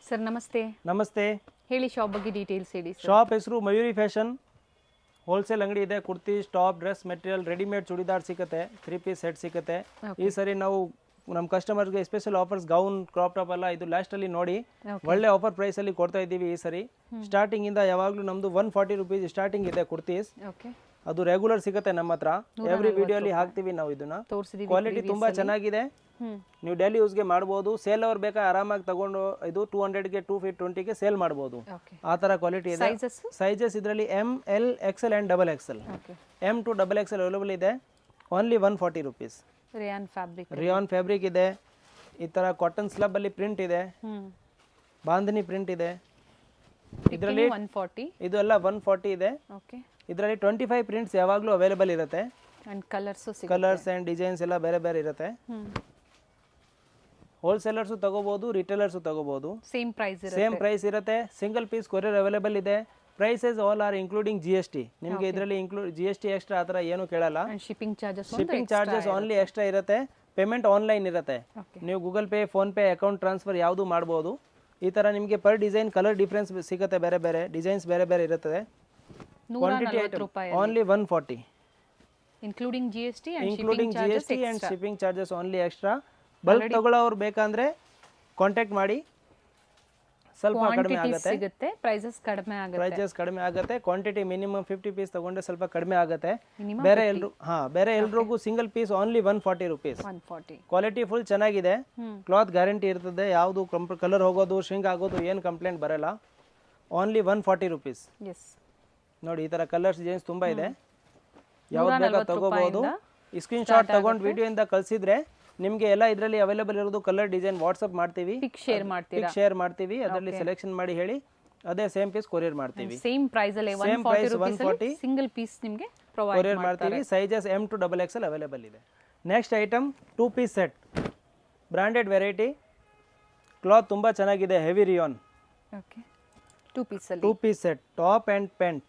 Sir ನಮಸ್ತೆ. ನಮಸ್ತೆ. ಹೇಳಿ ಶಾಪ್ ಬಗ್ಗೆ ಡೀಟೇಲ್ಸ್ ಹೇಳಿ ಸರ್. ಶಾಪ್ ಹೆಸರು ಮಯೂರಿ ಫ್ಯಾಷನ್, ಹೋಲ್ಸೇಲ್ ಅಂಗಡಿ ಇದೆ. Kurti, top, dress material, readymade churidar ಸಿಗುತ್ತೆ, 3 ಪೀಸ್ ಸೆಟ್ ಸಿಗುತ್ತೆ. ಈ ಸರಿ ನಾವು ನಮ್ಮ ಕಸ್ಟಮರ್ಗೆ special offers, gown, crop top ಎಲ್ಲ ಇದು ಲಾಸ್ಟಲ್ಲಿ ನೋಡಿ ಒಳ್ಳೆ ಆಫರ್ ಪ್ರೈಸಲ್ಲಿ ಕೊಡ್ತಾ ಇದ್ದೀವಿ. ಈ ಸರಿ ಸ್ಟಾರ್ಟಿಂಗಿಂದ ಯಾವಾಗಲೂ ನಮ್ಮದು 140 ರುಪೀಸ್ ಸ್ಟಾರ್ಟಿಂಗ್ ಇದೆ ಕುರ್ತೀಸ್. ಅದು ರೆಗ್ಯುಲರ್ ಸಿಗುತ್ತೆ ನಮ್ಮ ಹತ್ರ. ಎವ್ರಿ ವಿಡಿಯೋಲಿ ಹಾಕ್ತೀವಿ ನಾವು ಇದನ್ನ. ಕ್ವಾಲಿಟಿ ತುಂಬಾ ಚೆನ್ನಾಗಿದೆ, ನೀವು ಡೈಲಿ ಯೂಸ್ಗೆ ಮಾಡ್ಬೋದು. ಸೇಲ್ ಅವ್ರು ಬೇಕಾ ಆರಾಮಾಗಿ ತಗೊಂಡು ಇದು 200ಗೆ 220ಗೆ ಸೇಲ್ ಮಾಡ್ಬೋದು. ಆ ಥರ ಕ್ವಾಲಿಟಿ ಇದೆ. ಸೈಜಸ್ ಇದರಲ್ಲಿ M, L, XL and double XL. M to double XL available ಇದೆ. Only 140 rupees. ರಿಯಾನ್ ಫ್ಯಾಬ್ರಿಕ್ ಇದೆ. ಈ ಥರ ಕಾಟನ್ ಸ್ಲಬ್ ಅಲ್ಲಿ ಪ್ರಿಂಟ್ ಇದೆ, ಬಾಂಧನಿ ಪ್ರಿಂಟ್ ಇದೆ. ಇದರಲ್ಲಿ ಇದು ಎಲ್ಲ 140 ಇದೆ. ಇದರಲ್ಲಿ 25 ಪ್ರಿಂಟ್ಸ್ ಯಾವಾಗಲೂ ಅವೈಲೇಬಲ್ ಇರುತ್ತೆ. ಕಲರ್ಸ್ ಆ್ಯಂಡ್ ಡಿಸೈನ್ಸ್ ಎಲ್ಲ ಬೇರೆ ಬೇರೆ ಇರುತ್ತೆ. ಹೋಲ್ಸೇಲರ್ಸು ತಗೋಬಹುದು, ರಿಟೇಲರ್ಸು ತಗೋಬಹುದು. ಸೇಮ್ ಪ್ರೈಸ್ ಇರುತ್ತೆ. ಸಿಂಗಲ್ ಪೀಸ್ ಕೊರಿಯರ್ ಅವೈಲೇಬಲ್ ಇದೆ. Prices all are including GST. ನಿಮಗೆ ಇದರಲ್ಲಿ GST ಎಕ್ಸ್ಟ್ರಾ ಆ ಥರ ಏನು ಕೇಳಲ್ಲ. ಶಿಪ್ಪಿಂಗ್ ಚಾರ್ಜಸ್ ಓನ್ಲಿ ಎಕ್ಸ್ಟ್ರಾ ಇರುತ್ತೆ. ಪೇಮೆಂಟ್ ಆನ್ಲೈನ್ ಇರುತ್ತೆ. ನೀವು Google Pay, PhonePe, account transfer ಯಾವುದು ಮಾಡ್ಬೋದು. ಈ ಥರ ನಿಮಗೆ ಪರ್ ಡಿಸೈನ್ ಕಲರ್ ಡಿಫ್ರೆನ್ಸ್ ಸಿಗುತ್ತೆ, ಬೇರೆ ಬೇರೆ ಡಿಸೈನ್ಸ್ ಬೇರೆ ಬೇರೆ ಇರುತ್ತದೆ. Quantity only 140 including GST and shipping charges only extra. Bulk ತಗೊಳ್ಳೋರು ಬೇಕಂದ್ರೆ ಕಾಂಟ್ಯಾಕ್ಟ್ ಮಾಡಿ, ಸ್ವಲ್ಪ ಕಡಿಮೆ ಆಗುತ್ತೆ. ಪ್ರೈಸಸ್ ಕಡಿಮೆ ಆಗುತ್ತೆ. ಕ್ವಾಂಟಿಟಿ ಮಿನಿಮಮ್ 50 ಪೀಸ್ ತಗೊಂಡ್ರೆ ಸ್ವಲ್ಪ ಕಡಿಮೆ ಆಗುತ್ತೆ. ಬೇರೆ ಎಲ್ರಿಗೂ single piece only 140 rupees. Quality full ಚೆನ್ನಾಗಿದೆ. ಕ್ಲಾತ್ ಗ್ಯಾರಂಟಿ ಇರ್ತದೆ. ಯಾವುದು ಕಲರ್ ಹೋಗೋದು, ಶ್ರಿಂಕ್ ಆಗೋದು ಏನು ಕಂಪ್ಲೇಂಟ್ ಬರಲ್ಲ. Only 140 rupees. ನೋಡಿ, ಈ ತರ ಕಲರ್ಸ್ ಡಿಸೈನ್ಸ್ ತುಂಬಾ ಇದೆ. ಯಾವ್ದು ಬೇಕಾ ತಗೋಬಹುದು. ಸ್ಕ್ರೀನ್ ಶಾಟ್ ತಗೊಂಡು ವಿಡಿಯೋಯಿಂದ ಕಳಿಸಿದ್ರೆ ನಿಮಗೆ ಎಲ್ಲ ಇದರಲ್ಲಿ ಅವೈಲೇಬಲ್ ಇರೋದು ಕಲರ್ ಡಿಸೈನ್ ವಾಟ್ಸ್ಆಪ್ ಮಾಡ್ತೀವಿ, ಪಿಕ್ ಶೇರ್ ಮಾಡ್ತೀವಿ. ಅದರಲ್ಲಿ ಸೆಲೆಕ್ಷನ್ ಮಾಡಿ ಹೇಳಿ, ಅದೇ ಸೇಮ್ ಪೀಸ್ ಕೊರಿಯರ್ ಮಾಡ್ತೀವಿ. ಸೇಮ್ ಪ್ರೈಸ್ 140 ಸಿಂಗಲ್ ಪೀಸ್ ನಿಮಗೆ ಕೊರಿಯರ್ ಮಾಡ್ತೀವಿ. Sizes M to XXL available ಇದೆ. Next item 2 piece set, branded variety. Cloth ತುಂಬಾ ಚೆನ್ನಾಗಿದೆ, heavy rayon. 2 piece set, top and pant.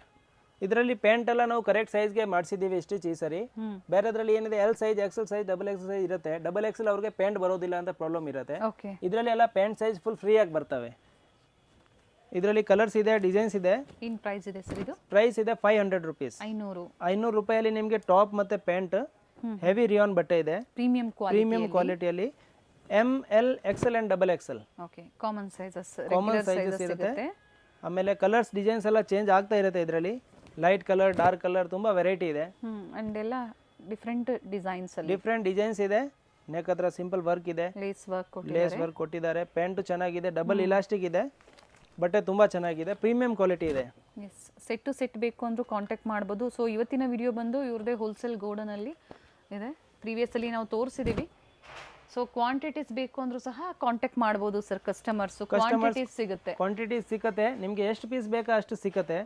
ಇದರಲ್ಲಿ ಪ್ಯಾಂಟ್ ಎಲ್ಲ ನಾವು ಕರೆಕ್ಟ್ ಸೈಜ್ಗೆ ಮಾಡಿಸಿದ್ದೀವಿ ಸ್ಟಿಚ್ ಈ ಸರಿ. ಬೇರೆದ್ರಲ್ಲಿ ಏನಿದೆ L size, XL size, XXL size ಇರುತ್ತೆ. XXL ಅವ್ರಿಗೆ ಪ್ಯಾಂಟ್ ಬರೋದಿಲ್ಲ ಅಂತ ಪ್ರಾಬ್ಲಮ್ ಇರುತ್ತೆ. ಇದರಲ್ಲಿ ಎಲ್ಲ ಪ್ಯಾಂಟ್ ಸೈಜ್ ಫುಲ್ ಫ್ರೀ ಆಗಿ ಬರ್ತವೆ. ಇದರಲ್ಲಿ ಕಲರ್ಸ್ ಇದೆ, ಡಿಸೈನ್ಸ್ ಇದೆ. ಪ್ರೈಸ್ ಇದೆ 500 ರುಪೀಸ್. 500 ರೂಪಾಯಲ್ಲಿ ನಿಮಗೆ ಟಾಪ್ ಮತ್ತೆ ಪ್ಯಾಂಟ್ ಹೆವಿ ರಿಯಾನ್ ಬಟ್ಟೆ ಇದೆ, ಪ್ರೀಮಿಯಂ ಕ್ವಾಲಿಟಿಯಲ್ಲಿ. M, L, XL and XXL common sizes ಇರುತ್ತೆ. ಆಮೇಲೆ ಕಲರ್ಸ್ ಡಿಸೈನ್ಸ್ ಎಲ್ಲ ಚೇಂಜ್ ಆಗ್ತಾ ಇರುತ್ತೆ. ಇದರಲ್ಲಿ ಲೈಟ್ ಕಲರ್, ಡಾರ್ಕ್ ಕಲರ್, ತುಂಬಾ ವೆರೈಟಿ ಇದೆ. ಡಿಫ್ರೆಂಟ್ ಡಿಸೈನ್ಸ್ ಇದೆ. ನೆಕ್ ಹತ್ರ ಸಿಂಪಲ್ ವರ್ಕ್ ಇದೆ, ಲೇಸ್ ವರ್ಕ್ ಕೊಟ್ಟಿದ್ದಾರೆ. ಪ್ಯಾಂಟ್ ಚೆನ್ನಾಗಿದೆ, ಡಬಲ್ ಇಲಾಸ್ಟಿಕ್ ಇದೆ. ಬಟ್ಟೆ ತುಂಬಾ ಚೆನ್ನಾಗಿದೆ, ಪ್ರೀಮಿಯಂ ಕ್ವಾಲಿಟಿ ಇದೆ. ಸೆಟ್ ಟು ಸೆಟ್ ಬೇಕು ಅಂದ್ರೂ ಕಾಂಟ್ಯಾಕ್ಟ್ ಮಾಡ್ಬೋದು. ಸೊ ಇವತ್ತಿನ ವಿಡಿಯೋ ಬಂದು ಇವ್ರದೇ ಹೋಲ್ಸೇಲ್ ಗೋಡನ್ ಅಲ್ಲಿ ಇದೆ. ಪ್ರೀವಿಯಸ್ ಅಲ್ಲಿ ನಾವು ತೋರಿಸಿದೀವಿ. ಸೊ ಕ್ವಾಂಟಿಟೀಸ್ ಬೇಕು ಅಂದ್ರೂ ಸಹ ಕಾಂಟ್ಯಾಕ್ಟ್ ಮಾಡಬಹುದು ಸರ್. ಕಸ್ಟಮರ್ಸ್ ಕ್ವಾಂಟಿಟೀಸ್ ಸಿಗುತ್ತೆ. ನಿಮಗೆ ಎಷ್ಟು ಪೀಸ್ ಬೇಕಾ ಅಷ್ಟು ಸಿಗುತ್ತೆ.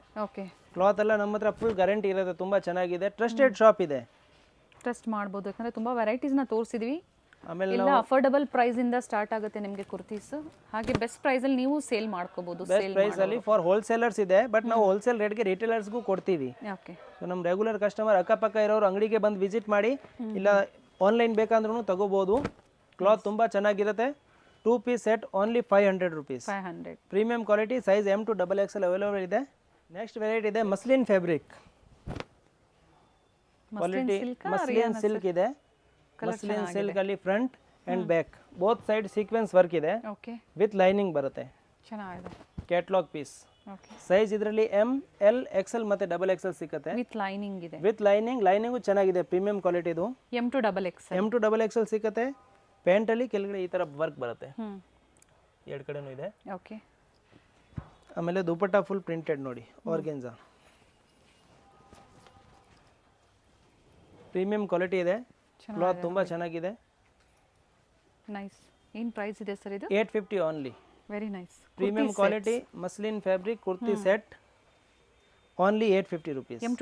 ಕ್ಲಾತ್ ಎಲ್ಲ ನಮ್ಮ ಹತ್ರ ಫುಲ್ ಗ್ಯಾರಂಟಿ ಇರುತ್ತೆ. ತುಂಬಾ ಚೆನ್ನಾಗಿದೆ, ಟ್ರಸ್ಟೆಡ್ ಶಾಪ್ ಇದೆ, ಟ್ರಸ್ಟ್ ಮಾಡಬಹುದು. ಯಾಕಂದ್ರೆ ತುಂಬಾ ವೆರೈಟೀಸ್ ನ ತೋರಿಸಿದ್ವಿ. ಆಮೇಲೆ ಎಲ್ಲ ಅಫೋರ್ಡಬಲ್ ಪ್ರೈಸ್ ಇಂದ ಸ್ಟಾರ್ಟ್ ಆಗುತ್ತೆ ನಿಮಗೆ ಕುರ್ತೀಸ್. ಹಾಗೆ ಬೆಸ್ಟ್ ಪ್ರೈಸ್ ಅಲ್ಲಿ ನೀವು ಸೇಲ್ ಮಾಡ್ಕೋಬಹುದು. ಬೆಸ್ಟ್ ಪ್ರೈಸ್ ಅಲ್ಲಿ ಫಾರ್ ಹೋಲ್ಸೇಲರ್ಸ್ ಇದೆ, ಬಟ್ ನಾವು ಹೋಲ್ಸೇಲ್ ರೇಟ್ ಗೆ ರಿಟೇಲರ್ಸ್ಗೂ ಕೊಡ್ತೀವಿ. ಸೊ ನಮ್ಮ ರೆಗ್ಯುಲರ್ ಕಸ್ಟಮರ್ ಅಕ್ಕಪಕ್ಕ ಇರೋರು ಅಂಗಡಿಗೆ ಬಂದು ವಿಸಿಟ್ ಮಾಡಿ, ಇಲ್ಲ ಆನ್ಲೈನ್ ಬೇಕಂದ್ರೂ ತಗೋಬಹುದು. ಕ್ಲಾತ್ ತುಂಬಾ ಚೆನ್ನಾಗಿರುತ್ತೆ. 2 piece set only 500 rupees. Premium quality, size M to XXL available ಇದೆ. ನೆಕ್ಸ್ಟ್ ವೆರೈಟಿ ಇದೆ muslin fabric. Quality muslin silk ಇದೆ. ಮಸ್ಲಿನ್ ಸಿಲ್ಕ್ ಅಲ್ಲಿ front and back both side sequence work ಇದೆ, ವಿತ್ ಲೈನಿಂಗ್ ಬರುತ್ತೆ. Catalogue piece. Size ಇದರಲ್ಲಿ M, L, XL ಮತ್ತೆ XXL ಸಿಗುತ್ತೆ. With lining ಚೆನ್ನಾಗಿದೆ, ಪ್ರೀಮಿಯಂ ಕ್ವಾಲಿಟಿ ಇದು. M to XXL ಸಿಗುತ್ತೆ. ಪ್ಯಾಂಟ್ ಅಲ್ಲಿ ಕೆಳಗಡೆ ಈ ತರ ವರ್ಕ್ ಬರುತ್ತೆ, ಎರಡು ಕಡೆನೂ ಇದೆ. ಆಮೇಲೆ ದುಪಟ್ಟಾ ಫುಲ್ ಪ್ರಿಂಟೆಡ್ ನೋಡಿ, ಆರ್ಗೆನ್ಜಾ. ಪ್ರೀಮಿಯಂ ಕ್ವಾಲಿಟಿ ಇದೆ, ಕ್ಲಾತ್ ತುಂಬಾ ಚೆನ್ನಾಗಿದೆ. ಏನ್ ಪ್ರೈಸ್ ಇದೆ ಸರ್ ಇದು? 850 only. Very nice. Premium quality muslin fabric kurti set only 850 rupees. M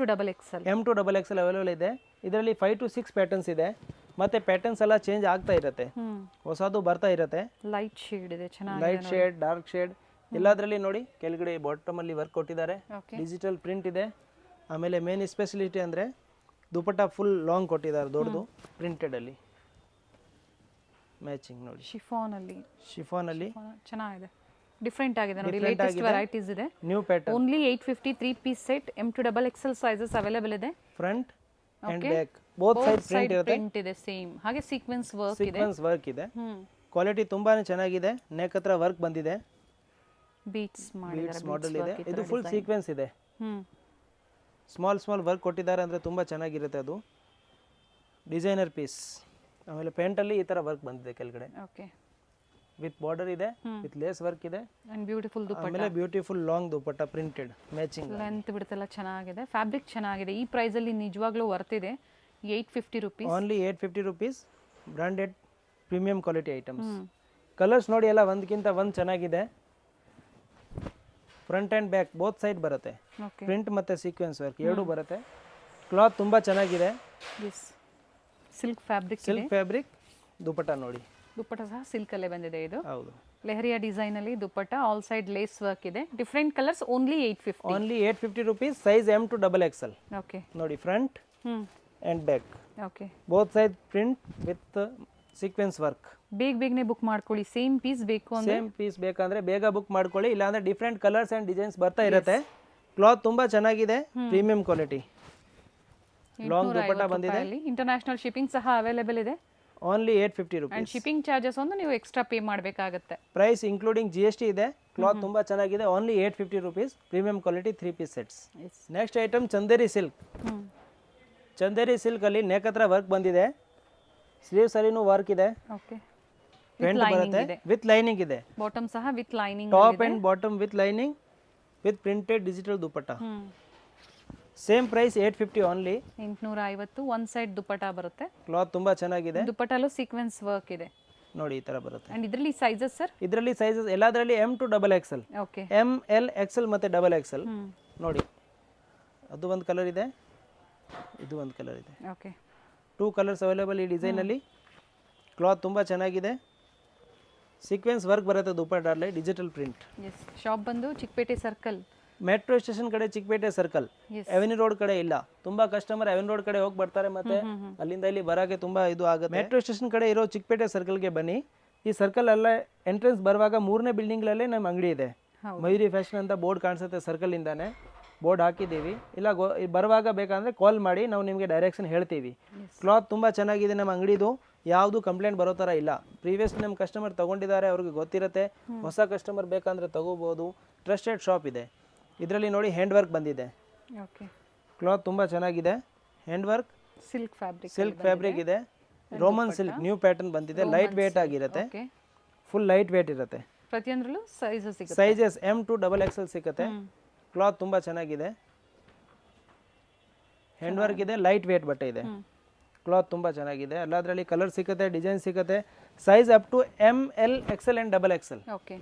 to XXL available ಇದೆ. ಇದರಲ್ಲಿ 5 to 6 ಪ್ಯಾಟರ್ನ್ಸ್ ಇದೆ. ಮತ್ತೆ ಪ್ಯಾಟರ್ನ್ಸ್ ಎಲ್ಲ ಚೇಂಜ್ ಆಗ್ತಾ ಇರುತ್ತೆ, ಹೊಸದು ಬರ್ತಾ ಇರುತ್ತೆ. ಲೈಟ್ ಶೇಡ್ ಇದೆ, ಚೆನ್ನಾಗಿದೆ. ಲೈಟ್ ಶೇಡ್, ಡಾರ್ಕ್ ಶೇಡ್ ಎಲ್ಲದರಲ್ಲಿ ನೋಡಿ. ಕೆಳಗಡೆ ಬಾಟಮ್ ಅಲ್ಲಿ ವರ್ಕ್ ಕೊಟ್ಟಿದ್ದಾರೆ, ಡಿಜಿಟಲ್ ಪ್ರಿಂಟ್ ಇದೆ. ಆಮೇಲೆ ಮೇನ್ ಸ್ಪೆಷಾಲಿಟಿ ಅಂದ್ರೆ ದುಪಟ್ಟಾ ಫುಲ್ ಲಾಂಗ್ ಕೊಟ್ಟಿದ್ದಾರೆ, ದೊಡ್ಡದು ಪ್ರಿಂಟೆಡ್ ಅಲ್ಲಿ. ಮ್ಯಾಚಿಂಗ್ ನೋಡಿ, ಶಿಫಾನ್ ಅಲ್ಲಿ ಚೆನ್ನಾಗಿದೆ. ಡಿಫ್ರೆಂಟ್ ಆಗಿದೆ ನೋಡಿ, ಲೇಟೆಸ್ಟ್ ವೆರೈಟೀಸ್ ಇದೆ. New pattern. Only 850 3 piece set, M2XXL sizes available ಇದೆ. Front and back both side print ಇರುತ್ತೆ. ಪ್ರಿಂಟ್ ಇದೆ ಸೇಮ್. ಹಾಗೆ ಸೀಕ್ವೆನ್ಸ್ ವರ್ಕ್ ಇದೆ. ಸೀಕ್ವೆನ್ಸ್ ವರ್ಕ್ ಇದೆ. ಕ್ವಾಲಿಟಿ ತುಂಬಾನೇ ಚೆನ್ನಾಗಿದೆ. ನೆಕ್ ಹತ್ರ ವರ್ಕ್ ಬಂದಿದೆ. ಬೀಟ್ಸ್ ಮಾಡಿದ್ದಾರೆ, ಮಾಡೆಲ್ ಇದೆ. ಇದು ಫುಲ್ ಸೀಕ್ವೆನ್ಸ್ ಇದೆ. ಸ್ಮಾಲ್ ವರ್ಕ್ ಕೊಟ್ಟಿದ್ದಾರೆ ಅಂದ್ರೆ ತುಂಬಾ ಚೆನ್ನಾಗಿರುತ್ತೆ. ಅದು ಡಿಸೈನರ್ ಪೀಸ್. ಆಮೇಲೆ ಪ್ಯಾಂಟ್ ಅಲ್ಲಿ ಈ ತರ ವರ್ಕ್ ಬಂದಿದೆ ಕೆಳಗಡೆ. ಓಕೆ. ವಿತ್ ಬಾರ್ಡರ್ ಇದೆ, ವಿತ್ ಲೇಸ್ ವರ್ಕ್ ಇದೆ. And beautiful dupatta. ಆಮೇಲೆ beautiful long dupatta printed matching. Length ಬಿಡ್ತೆಲ್ಲ ಚೆನ್ನಾಗಿದೆ. ಫ್ಯಾಬ್ರಿಕ್ ಚೆನ್ನಾಗಿದೆ. ಈ ಪ್ರೈಸ್ ಅಲ್ಲಿ ನಿಜವಾಗ್ಲೂ ವರ್ತ್ ಇದೆ. 850 rupees. Only 850 rupees. Branded premium quality items. Colours ನೋಡಿ ಎಲ್ಲ ಒಂದಕ್ಕಿಂತ ಒಂದು ಚೆನ್ನಾಗಿದೆ. Front and back both side ಬರುತ್ತೆ. ಪ್ರಿಂಟ್ ಮತ್ತೆ ಸೀಕ್ವೆನ್ಸ್ ವರ್ಕ್ ಎರಡು ಬರುತ್ತೆ. ಕ್ಲಾತ್ ತುಂಬಾ ಚೆನ್ನಾಗಿದೆ. Silk fabric. Silk fabric. Dupatta ನೋಡಿ, ದುಪಟ್ಟ ಸಹ ಸಿಲ್ಕ್ ಅಲ್ಲೇ ಬಂದಿದೆ. ಇದು ಹೌದು, ಲೆಹರಿಯಾ ಡಿಸೈನ್ ಅಲ್ಲಿ dupatta. All side lace work ಇದೆ. Different colours. Only 850. Only 850 rupees. Size M to XXL. Okay ನೋಡಿ, front and back okay both side print with sequence work. ಬೇಗನೆ ಬುಕ್ ಮಾಡ್ಕೊಳ್ಳಿ. ಸೇಮ್ ಪೀಸ್ ಬೇಕು ಅಂದ್ರೆ, ಸೇಮ್ ಪೀಸ್ ಬೇಕಂದ್ರೆ ಬೇಗ ಬುಕ್ ಮಾಡ್ಕೊಳ್ಳಿ. ಇಲ್ಲಾಂದ್ರೆ ಡಿಫ್ರೆಂಟ್ ಕಲರ್ಸ್ ಅಂಡ್ ಡಿಸೈನ್ಸ್ ಬರ್ತಾ ಇರುತ್ತೆ. ಕ್ಲಾತ್ ತುಂಬಾ ಚೆನ್ನಾಗಿದೆ, ಪ್ರೀಮಿಯಂ ಕ್ವಾಲಿಟಿ. ಲಾಂಗ್ ದುಪಟ್ಟ ಬಂದಿದೆ. ಇಂಟರ್ನ್ಯಾಷನಲ್ ಶಿಪ್ಪಿಂಗ್ ಸಹ ಅವೈಲೇಬಲ್ ಇದೆ. Only 850 rupees. And shipping charges ಒಂದು ನೀವು ಎಕ್ಸ್ಟ್ರಾ ಪೇ ಮಾಡಬೇಕಾಗುತ್ತೆ. ಪ್ರೈಸ್ ಇನ್ಕ್ಲೂಡಿಂಗ್ GST ಇದೆ. ಕ್ಲಾತ್ ತುಂಬಾ ಚೆನ್ನಾಗಿದೆ. Only 850 rupees. Premium quality 3 piece sets. Next item Chanderi silk. Chanderi silk ಅಲ್ಲಿ ನೆಕ್ ಹತ್ರ ವರ್ಕ್ ಬಂದಿದೆ. ಸ್ಲೀವ್ಸ್ ಅಲ್ಲಿನೂ ವರ್ಕ್ ಇದೆ. ಓಕೆ. ಪ್ಯಾಂಟ್ ಬರುತ್ತೆ ವಿತ್ ಲೈನಿಂಗ್ ಇದೆ. ಬಾಟಮ್ ಸಹ with lining. Top and bottom with lining with printed digital dupatta. Same price 850 only. 850. One side dupatta ಬರುತ್ತೆ. Cloth ತುಂಬಾ ಚೆನ್ನಾಗಿದೆ. ದುಪಟ್ಟಲ್ಲೂ ಸೀಕ್ವೆನ್ಸ್ ವರ್ಕ್ ಇದೆ ನೋಡಿ, ಈ ತರ ಬರುತ್ತೆ. ಅಂಡ್ ಇದರಲ್ಲಿ ಸೈಜಸ್ ಸರ್? ಇದರಲ್ಲಿ ಸೈಜಸ್ ಎಲ್ಲದರಲ್ಲಿ M to XXL. Okay. M, L, XL ಮತ್ತೆ XXL. ನೋಡಿ, ಅದು ಒಂದು ಕಲರ್ ಇದೆ, ಇದು ಒಂದು ಕಲರ್ ಇದೆ. ಓಕೆ. 2 ಕಲರ್ಸ್ ಅವೈಲೇಬಲ್ ಈ ಡಿಸೈನ್ ಅಲ್ಲಿ. ಕ್ಲಾತ್ ತುಂಬಾ ಚೆನ್ನಾಗಿದೆ. ಸೀಕ್ವೆನ್ಸ್ ವರ್ಕ್ ಬರುತ್ತೆ ದುಪಟ್ಟಲ್ಲಿ, ಡಿಜಿಟಲ್ ಪ್ರಿಂಟ್. ಎಸ್. ಶಾಪ್ ಬಂದು ಚಿಕ್ಕಪೇಟೆ ಸರ್ಕಲ್, ಮೆಟ್ರೋ ಸ್ಟೇಷನ್ ಕಡೆ ಚಿಕ್ಕಪೇಟೆ ಸರ್ಕಲ್. ಅವೆನ್ಯೂ ರೋಡ್ ಕಡೆ ಇಲ್ಲ. ತುಂಬಾ ಕಸ್ಟಮರ್ ಅವೆನ್ಯೂ ರೋಡ್ ಕಡೆ ಹೋಗಿ ಬರ್ತಾರೆ, ಮತ್ತೆ ಅಲ್ಲಿಂದ ಇಲ್ಲಿ ಬರೋಕೆ ತುಂಬಾ ಇದು ಆಗುತ್ತೆ. ಮೆಟ್ರೋ ಸ್ಟೇಷನ್ ಕಡೆ ಇರೋ ಚಿಕ್ಕಪೇಟೆ ಸರ್ಕಲ್ಗೆ ಬನ್ನಿ. ಈ ಸರ್ಕಲ್ ಅಲ್ಲ ಎಂಟ್ರೆನ್ಸ್ ಬರುವಾಗ 3ನೇ ಬಿಲ್ಡಿಂಗ್ಲಲ್ಲೇ ನಮ್ಮ ಅಂಗಡಿ ಇದೆ. ಮಯೂರಿ ಫ್ಯಾಷನ್ ಅಂತ ಬೋರ್ಡ್ ಕಾಣಿಸುತ್ತೆ ಸರ್ಕಲ್ ಇಂದಾನೆ. ಬೋರ್ಡ್ ಹಾಕಿದ್ದೀವಿ. ಇಲ್ಲ ಬರುವಾಗ ಬೇಕಂದ್ರೆ ಕಾಲ್ ಮಾಡಿ, ನಾವು ನಿಮಗೆ ಡೈರೆಕ್ಷನ್ ಹೇಳ್ತೀವಿ. ಕ್ಲಾತ್ ತುಂಬಾ ಚೆನ್ನಾಗಿದೆ ನಮ್ಮ ಅಂಗಡಿದು. ಯಾವುದು ಕಂಪ್ಲೇಂಟ್ ಬರೋ ಥರ ಇಲ್ಲ. ಪ್ರೀವಿಯಸ್ ನಮ್ಮ ಕಸ್ಟಮರ್ ತಗೊಂಡಿದ್ದಾರೆ, ಅವ್ರಿಗೆ ಗೊತ್ತಿರುತ್ತೆ. ಹೊಸ ಕಸ್ಟಮರ್ ಬೇಕಂದ್ರೆ ತಗೋಬೋದು. ಟ್ರಸ್ಟೆಡ್ ಶಾಪ್ ಇದೆ. ಇದರಲ್ಲಿ ನೋಡಿ ಹ್ಯಾಂಡ್ ವರ್ಕ್ ಬಂದಿದೆ. ಓಕೆ. ಕ್ಲಾತ್ ತುಂಬಾ ಚೆನ್ನಾಗಿದೆ. Hand work, silk fabric. Silk fabric ಇದೆ. ರೋಮನ್ ಸಿಲ್ಕ್ ನ್ಯೂ ಪ್ಯಾಟರ್ನ್ ಬಂದಿದೆ. ಲೈಟ್ ವೇಟ್ ಆಗಿರುತ್ತೆ. ಫುಲ್ ಲೈಟ್ ವೇಟ್ ಇರುತ್ತೆ. ಪ್ರತಿಯೊಂದರಲ್ಲೂ ಸೈಜಸ್ ಸಿಗುತ್ತೆ. ಸೈಜಸ್ M to XXL ಸಿಗುತ್ತೆ. ಕ್ಲಾತ್ ತುಂಬಾ ಚೆನ್ನಾಗಿದೆ. ಹ್ಯಾಂಡ್ ವರ್ಕ್ ಇದೆ. ಲೈಟ್ ವೇಟ್ ಬಟ್ಟೆ ಇದೆ. ಕ್ಲಾತ್ ತುಂಬಾ ಚೆನ್ನಾಗಿದೆ. ಎಲ್ಲದರಲ್ಲಿ ಕಲರ್ ಸಿಗುತ್ತೆ, ಡಿಸೈನ್ ಸಿಗುತ್ತೆ. Size up to M, L, XL and XXL. Okay.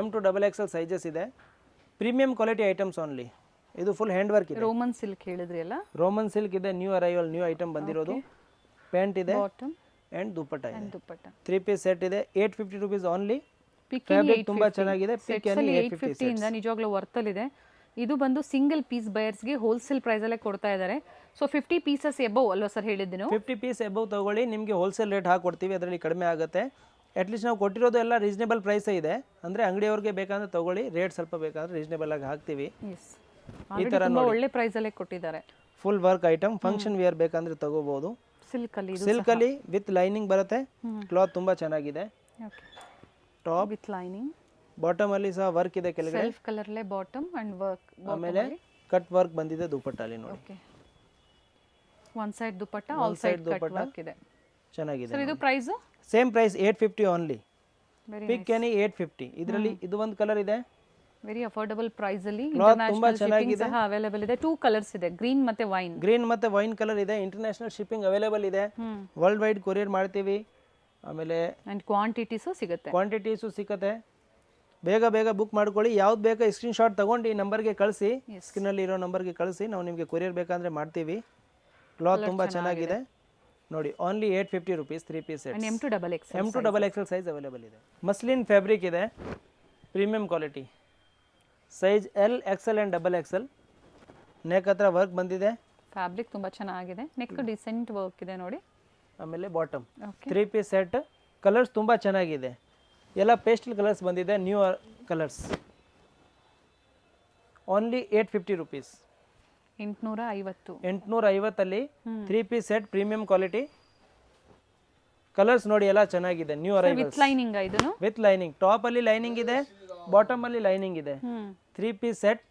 M to XXL sizes ಇದೆ. Premium quality items only. ಇದು ಫುಲ್ ಹ್ಯಾಂಡ್ ವರ್ಕ್ ಇದೆ. ರೋಮನ್ ಸಿಲ್ಕ್ ಹೇಳಿದ್ರಿ ಅಲ್ಲ? ರೋಮನ್ ಸಿಲ್ಕ್ ಇದೆ. ನ್ಯೂ ಅರೈವಲ್, ನ್ಯೂ ಐಟಮ್ ಬಂದಿರೋದು. ಪ್ಯಾಂಟ್ ಇದೆ, ಬಾಟಮ್ ಅಂಡ್ ದುಪಟ್ಟ ಇದೆ. Dupatta 3 piece set ಇದೆ. 850 rupees ಓನ್ಲಿ. ಪಿಕ್ಕಿಂಗ್ ತುಂಬಾ ಚೆನ್ನಾಗಿದೆ. ಪಿಕ್ಕಿಂಗ್ 850 ಇಂದ ನಿಜವಾಗ್ಲೂ ವರ್ತಲ್ ಇದೆ. ಇದು ಬಂದು ಸಿಂಗಲ್ ಪೀಸ್ ಬಯರ್ಸ್ಗೆ ಹೋಲ್ಸೇಲ್ ಪ್ರೈಸ್ ಅಲ್ಲೇ ಕೊಡ್ತಾ ಇದ್ದಾರೆ. ಸೊ 50 pieces ಎಬವ್ ಅಲ್ವಾ ಸರ್ ಹೇಳಿದ್ದು? 50 piece ಎಬವ್ ತಗೊಳ್ಳಿ, ನಿಮಗೆ ಹೋಲ್ಸೇಲ್ ರೇಟ್ ಹಾಕೊಡ್ತೀವಿ. ಅದರಲ್ಲಿ ಕಡಿಮೆ ಆಗುತ್ತೆ. ಅಟ್ಲೀಸ್ಟ್ ನಾವು ಕೊಟ್ಟಿರೋದು ಎಲ್ಲ ರೀಸನೇಬಲ್ ಪ್ರೈಸೇ ಇದೆ. ಅಂದರೆ ಅಂಗಡಿಯವ್ರಿಗೆ ಬೇಕಂದ್ರೆ ತಗೊಳ್ಳಿ, ರೇಟ್ ಸ್ವಲ್ಪ ಬೇಕಾದ್ರೆ ರೀಸನೇಬಲ್ ಆಗಿ ಹಾಕ್ತೀವಿ. ಈ ತರ ಒಳ್ಳೆ ಪ್ರೈಸ್ ಅಲ್ಲೇ ಕೊಟ್ಟಿದ್ದಾರೆ. Full work item, function wear ಬೇಕಂದ್ರೆ ತಗೋಬಹುದು. ಸಿಲ್ಕ್ ಅಲ್ಲಿ ವಿತ್ ಲೈನಿಂಗ್ ಬರುತ್ತೆ. ಕ್ಲಾತ್ ತುಂಬಾ ಚೆನ್ನಾಗಿದೆ. Top with lining. ಬಾಟಮ್ ಅಲ್ಲಿ ಸಹ ವರ್ಕ್ ಇದೆ ಕೆಳಗಡೆ. ಸೆಲ್ಫ್ ಕಲರ್ ಲೇ ಬಾಟಮ್ ಅಂಡ್ ವರ್ಕ್. ಆಮೇಲೆ ಕಟ್ ವರ್ಕ್ ಬಂದಿದೆ ದುಪಟ್ಟ ಅಲ್ಲಿ ನೋಡಿ. Okay. One side dupatta, all side cut work ಇದೆ. ಚೆನ್ನಾಗಿದೆ. ಸರ್ ಇದು price? Same price 850 only. Pick any 850. ಇದರಲ್ಲಿ ಇದು ಒಂದು ಕಲರ್ ಇದೆ. ವೆರಿ ಅಫೋರ್ಡಬಲ್ ಪ್ರೈಸ್ ಅಲ್ಲಿ. ಇಂಟರ್ನ್ಯಾಷನಲ್ ಶಿಪ್ಪಿಂಗ್ ಸಹ ಅವೈಲೇಬಲ್ ಇದೆ. 2 ಕಲರ್ಸ್ ಇದೆ, ಗ್ರೀನ್ ಮತ್ತೆ ವೈನ್. ಗ್ರೀನ್ ಮತ್ತೆ ವೈನ್ ಕಲರ್ ಇದೆ. ಇಂಟರ್ನ್ಯಾಷನಲ್ ಶಿಪ್ಪಿಂಗ್ ಅವೈಲೇಬಲ್ ಇದೆ. ವರ್ಲ್ಡ್ ವೈಡ್ ಕೊರಿಯರ್ ಮಾಡ್ತೀವಿ. ಆಮೇಲೆ ಅಂಡ್ ಕ್ವಾಂಟಿಟೀಸು ಸಿಗುತ್ತೆ. ಬೇಗ ಬುಕ್ ಮಾಡ್ಕೊಳ್ಳಿ. ಯಾವ್ದು ಬೇಕಾ ಸ್ಕ್ರೀನ್ ಶಾಟ್ ತಗೊಂಡು ಈ ನಂಬರ್ಗೆ ಕಳಿಸಿ. ಸ್ಕ್ರೀನಲ್ಲಿ ಇರೋ ನಂಬರ್ಗೆ ಕಳಿಸಿ, ನಾವು ನಿಮಗೆ ಕೊರಿಯರ್ ಬೇಕಂದ್ರೆ ಮಾಡ್ತೀವಿ. ಕ್ಲಾತ್ ತುಂಬಾ ಚೆನ್ನಾಗಿದೆ ನೋಡಿ. Only 850 rupees. 3 piece set. M to XXL size available ಇದೆ. ಮಸ್ಲಿನ್ ಫ್ಯಾಬ್ರಿಕ್ ಇದೆ. Premium quality. Size L, XL and XXL. Neck ಹತ್ರ ವರ್ಕ್ ಬಂದಿದೆ. ಫ್ಯಾಬ್ರಿಕ್ ತುಂಬಾ ಚೆನ್ನಾಗಿದೆ. ನೆಕ್ ಡಿಸೆಂಟ್ ವರ್ಕ್ ಇದೆ ನೋಡಿ. ಆಮೇಲೆ ಬಾಟಮ್ 3 piece ಸೆಟ್. ಕಲರ್ಸ್ ತುಂಬಾ ಚೆನ್ನಾಗಿದೆ. ಎಲ್ಲ ಪೇಸ್ಟಲ್ ಕಲರ್ಸ್ ಬಂದಿದೆ. New colours only 850 rupees. 850. 850 3 piece set premium quality. Colours ನೋಡಿ ಎಲ್ಲ ಚೆನ್ನಾಗಿದೆ, ನ್ಯೂ ಅರೈವಲ್ಸ್ ವಿತ್ ಲೈನಿಂಗ್ ಇದನ್ನು. ವಿತ್ ಲೈನಿಂಗ್, ಟಾಪ್ ಅಲ್ಲಿ ಲೈನಿಂಗ್ ಇದೆ, ಬಾಟಮ್ ಅಲ್ಲಿ ಲೈನಿಂಗ್ ಇದೆ. 3 piece set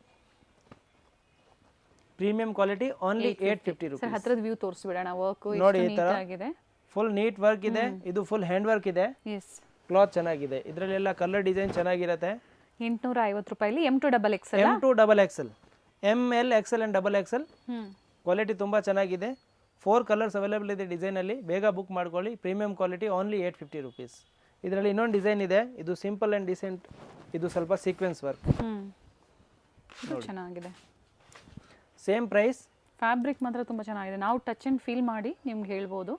premium quality only 850 rupees. Sir ಹತ್ರದ ವ್ಯೂ ತೋರಿಸ್ಬಿಡೋಣ. ವರ್ಕ್ ನೋಡಿ ಈ ತರ ಆಗಿದೆ, ಫುಲ್ ನೀಟ್ ವರ್ಕ್ ಇದೆ. ಇದು ಫುಲ್ ಹ್ಯಾಂಡ್ ವರ್ಕ್ ಇದೆ. ಎಸ್, ಕ್ಲಾತ್ ಚೆನ್ನಾಗಿದೆ, ಇದರಲ್ಲೆಲ್ಲ ಕಲರ್ ಡಿಸೈನ್ ಚೆನ್ನಾಗಿರುತ್ತೆ. 850 ರೂಪಾಯಿಲಿ M2XXL. M2XXL, ML XL and XXL. Quality ತುಂಬಾ ಚೆನ್ನಾಗಿದೆ. 4 ಕಲರ್ಸ್ ಅವೈಲೇಬಲ್ ಇದೆ ಡಿಸೈನ್ ಅಲ್ಲಿ. ಬೇಗ ಬುಕ್ ಮಾಡ್ಕೊಳ್ಳಿ. Premium quality only 850 rupees. ಇದರಲ್ಲಿ ಇನ್ನೊಂದು ಡಿಸೈನ್ ಇದೆ, ಇದು ಸಿಂಪಲ್ ಅಂಡ್ ಡಿಸೆಂಟ್. ಇದು ಸ್ವಲ್ಪ ಸೀಕ್ವೆನ್ಸ್ ವರ್ಕ್. ಇದು ಚೆನ್ನಾಗಿದೆ. Same price. ಫ್ಯಾಬ್ರಿಕ್ ಮಾತ್ರ ತುಂಬಾ ಚೆನ್ನಾಗಿದೆ. ನಾವು ಟಚ್ ಅಂಡ್ ಫೀಲ್ ಮಾಡಿ ನಿಮ್ಗೆ ಹೇಳ್ಬೋದು.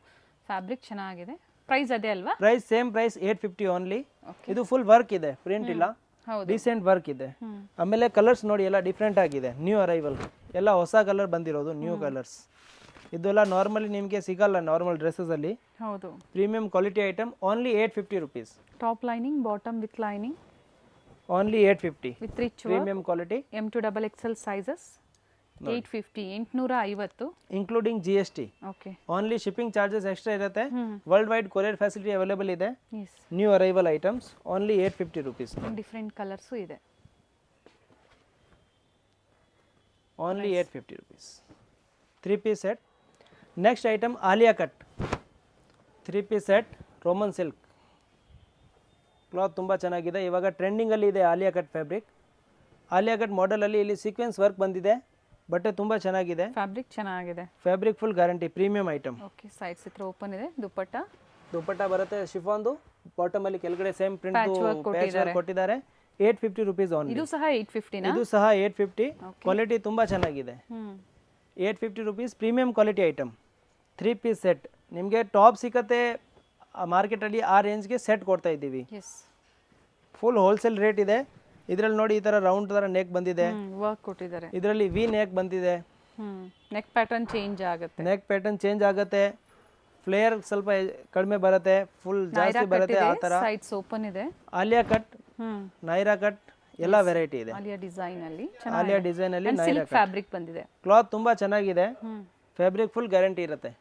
ಫ್ಯಾಬ್ರಿಕ್ ಚೆನ್ನಾಗಿದೆ. ಪ್ರೈಸ್ ಅದೇ ಅಲ್ವಾ? Price same price 850 only. ಇದು ಫುಲ್ ವರ್ಕ್ ಇದೆ, ಪ್ರಿಂಟ್ ಇಲ್ಲ, ಡಿಸೆಂಟ್ ವರ್ಕ್ ಇದೆ. ಆಮೇಲೆ ಕಲರ್ಸ್ ನೋಡಿ ಎಲ್ಲ ಡಿಫ್ರೆಂಟ್ ಆಗಿದೆ, ನ್ಯೂ ಅರೈವಲ್, ಎಲ್ಲ ಹೊಸ ಕಲರ್ ಬಂದಿರೋದು, ನ್ಯೂ ಕಲರ್ಸ್. ಇದೆಲ್ಲ ನಾರ್ಮಲಿ ನಿಮಗೆ ಸಿಗಲ್ಲ ನಾರ್ಮಲ್ ಡ್ರೆಸ್ಸಸ್ ಅಲ್ಲಿ. ಹೌದು, premium quality item only 850 rupees. Top lining, bottom with lining, only 850 with rich premium quality. M2XXL sizes 850. 850 including GST. Okay, only shipping charges extra ಇರುತ್ತೆ. World wide courier facility available ಇದೆ. Yes, new arrival items only 850 rupees. Different colours ಇದೆ. Only 850 rupees. 3 piece set. Next item Alia cut 3 piece set Roman silk. Cloth ತುಂಬ ಚೆನ್ನಾಗಿದೆ, ಇವಾಗ ಟ್ರೆಂಡಿಂಗಲ್ಲಿ ಇದೆ Alia cut fabric. Alia cut ಮಾಡೆಲಲ್ಲಿ ಇಲ್ಲಿ ಸೀಕ್ವೆನ್ಸ್ ವರ್ಕ್ ಬಂದಿದೆ. ಬಟ್ಟೆ ತುಂಬ ಚೆನ್ನಾಗಿದೆ, ಫ್ಯಾಬ್ರಿಕ್ ಚೆನ್ನಾಗಿದೆ. Fabric full guarantee, premium item. Okay, sides ಹತ್ರ ಓಪನ್ ಇದೆ. ದುಪ್ಪಟ್ಟ ಬರುತ್ತೆ ಶಿಫಾನ್ದು. ಬಾಟಮ್ ಅಲ್ಲಿ ಕೆಳಗಡೆ ಸೇಮ್ ಪ್ರಿಂಟ್ ಪ್ಯಾಚ್ ವರ್ಕ್ ಕೊಟ್ಟಿದ್ದಾರೆ. 850 ರುಪೀಸ್ ಓನ್ಲಿ. ಇದು ಸಹ 850 ನಾ? ಇದು ಸಹ 850. ಕ್ವಾಲಿಟಿ ತುಂಬ ಚೆನ್ನಾಗಿದೆ. 850 rupees premium quality item. 3 piece set. ನಿಮಗೆ ಟಾಪ್ ಸಿಕ್ಕತ್ತೆ ಮಾರ್ಕೆಟಲ್ಲಿ, ಆ ರೇಂಜ್ಗೆ ಸೆಟ್ ಕೊಡ್ತಾ ಇದ್ದೀವಿ. ಫುಲ್ ಹೋಲ್ಸೇಲ್ ರೇಟ್ ಇದೆ. ಇದರಲ್ಲಿ ನೋಡಿ ಈ ಥರ ರೌಂಡ್ ಥರ ನೆಕ್ ಬಂದಿದೆ, ವರ್ಕ್ ಕೊಟ್ಟಿದ್ದಾರೆ. ಇದರಲ್ಲಿ ವಿ ನೆಕ್ ಬಂದಿದೆ. ನೆಕ್ ಪ್ಯಾಟರ್ನ್ ಚೇಂಜ್ ಆಗುತ್ತೆ. ನೆಕ್ ಪ್ಯಾಟರ್ನ್ ಚೇಂಜ್ ಆಗುತ್ತೆ. ಫ್ಲೇಯರ್ ಸ್ವಲ್ಪ ಕಡಿಮೆ ಬರುತ್ತೆ, ಫುಲ್ ಜಾಸ್ತಿ ಬರುತ್ತೆ ಆ ಥರ. ಸೈಡ್ಸ್ ಓಪನ್ ಇದೆ. ಆಲಿಯಾ ಕಟ್, ನೈರಾ ಕಟ್ ಎಲ್ಲ ವೆರೈಟಿ ಇದೆ. ಆಲಿಯಾ ಡಿಸೈನ್ ಅಲ್ಲಿ ನೈರಾ ಕಟ್ ಫ್ಯಾಬ್ರಿಕ್ ಬಂದಿದೆ. ಕ್ಲಾತ್ ತುಂಬಾ ಚೆನ್ನಾಗಿದೆ. ಫ್ಯಾಬ್ರಿಕ್ ಫುಲ್ ಗ್ಯಾರಂಟಿ ಇರುತ್ತೆ.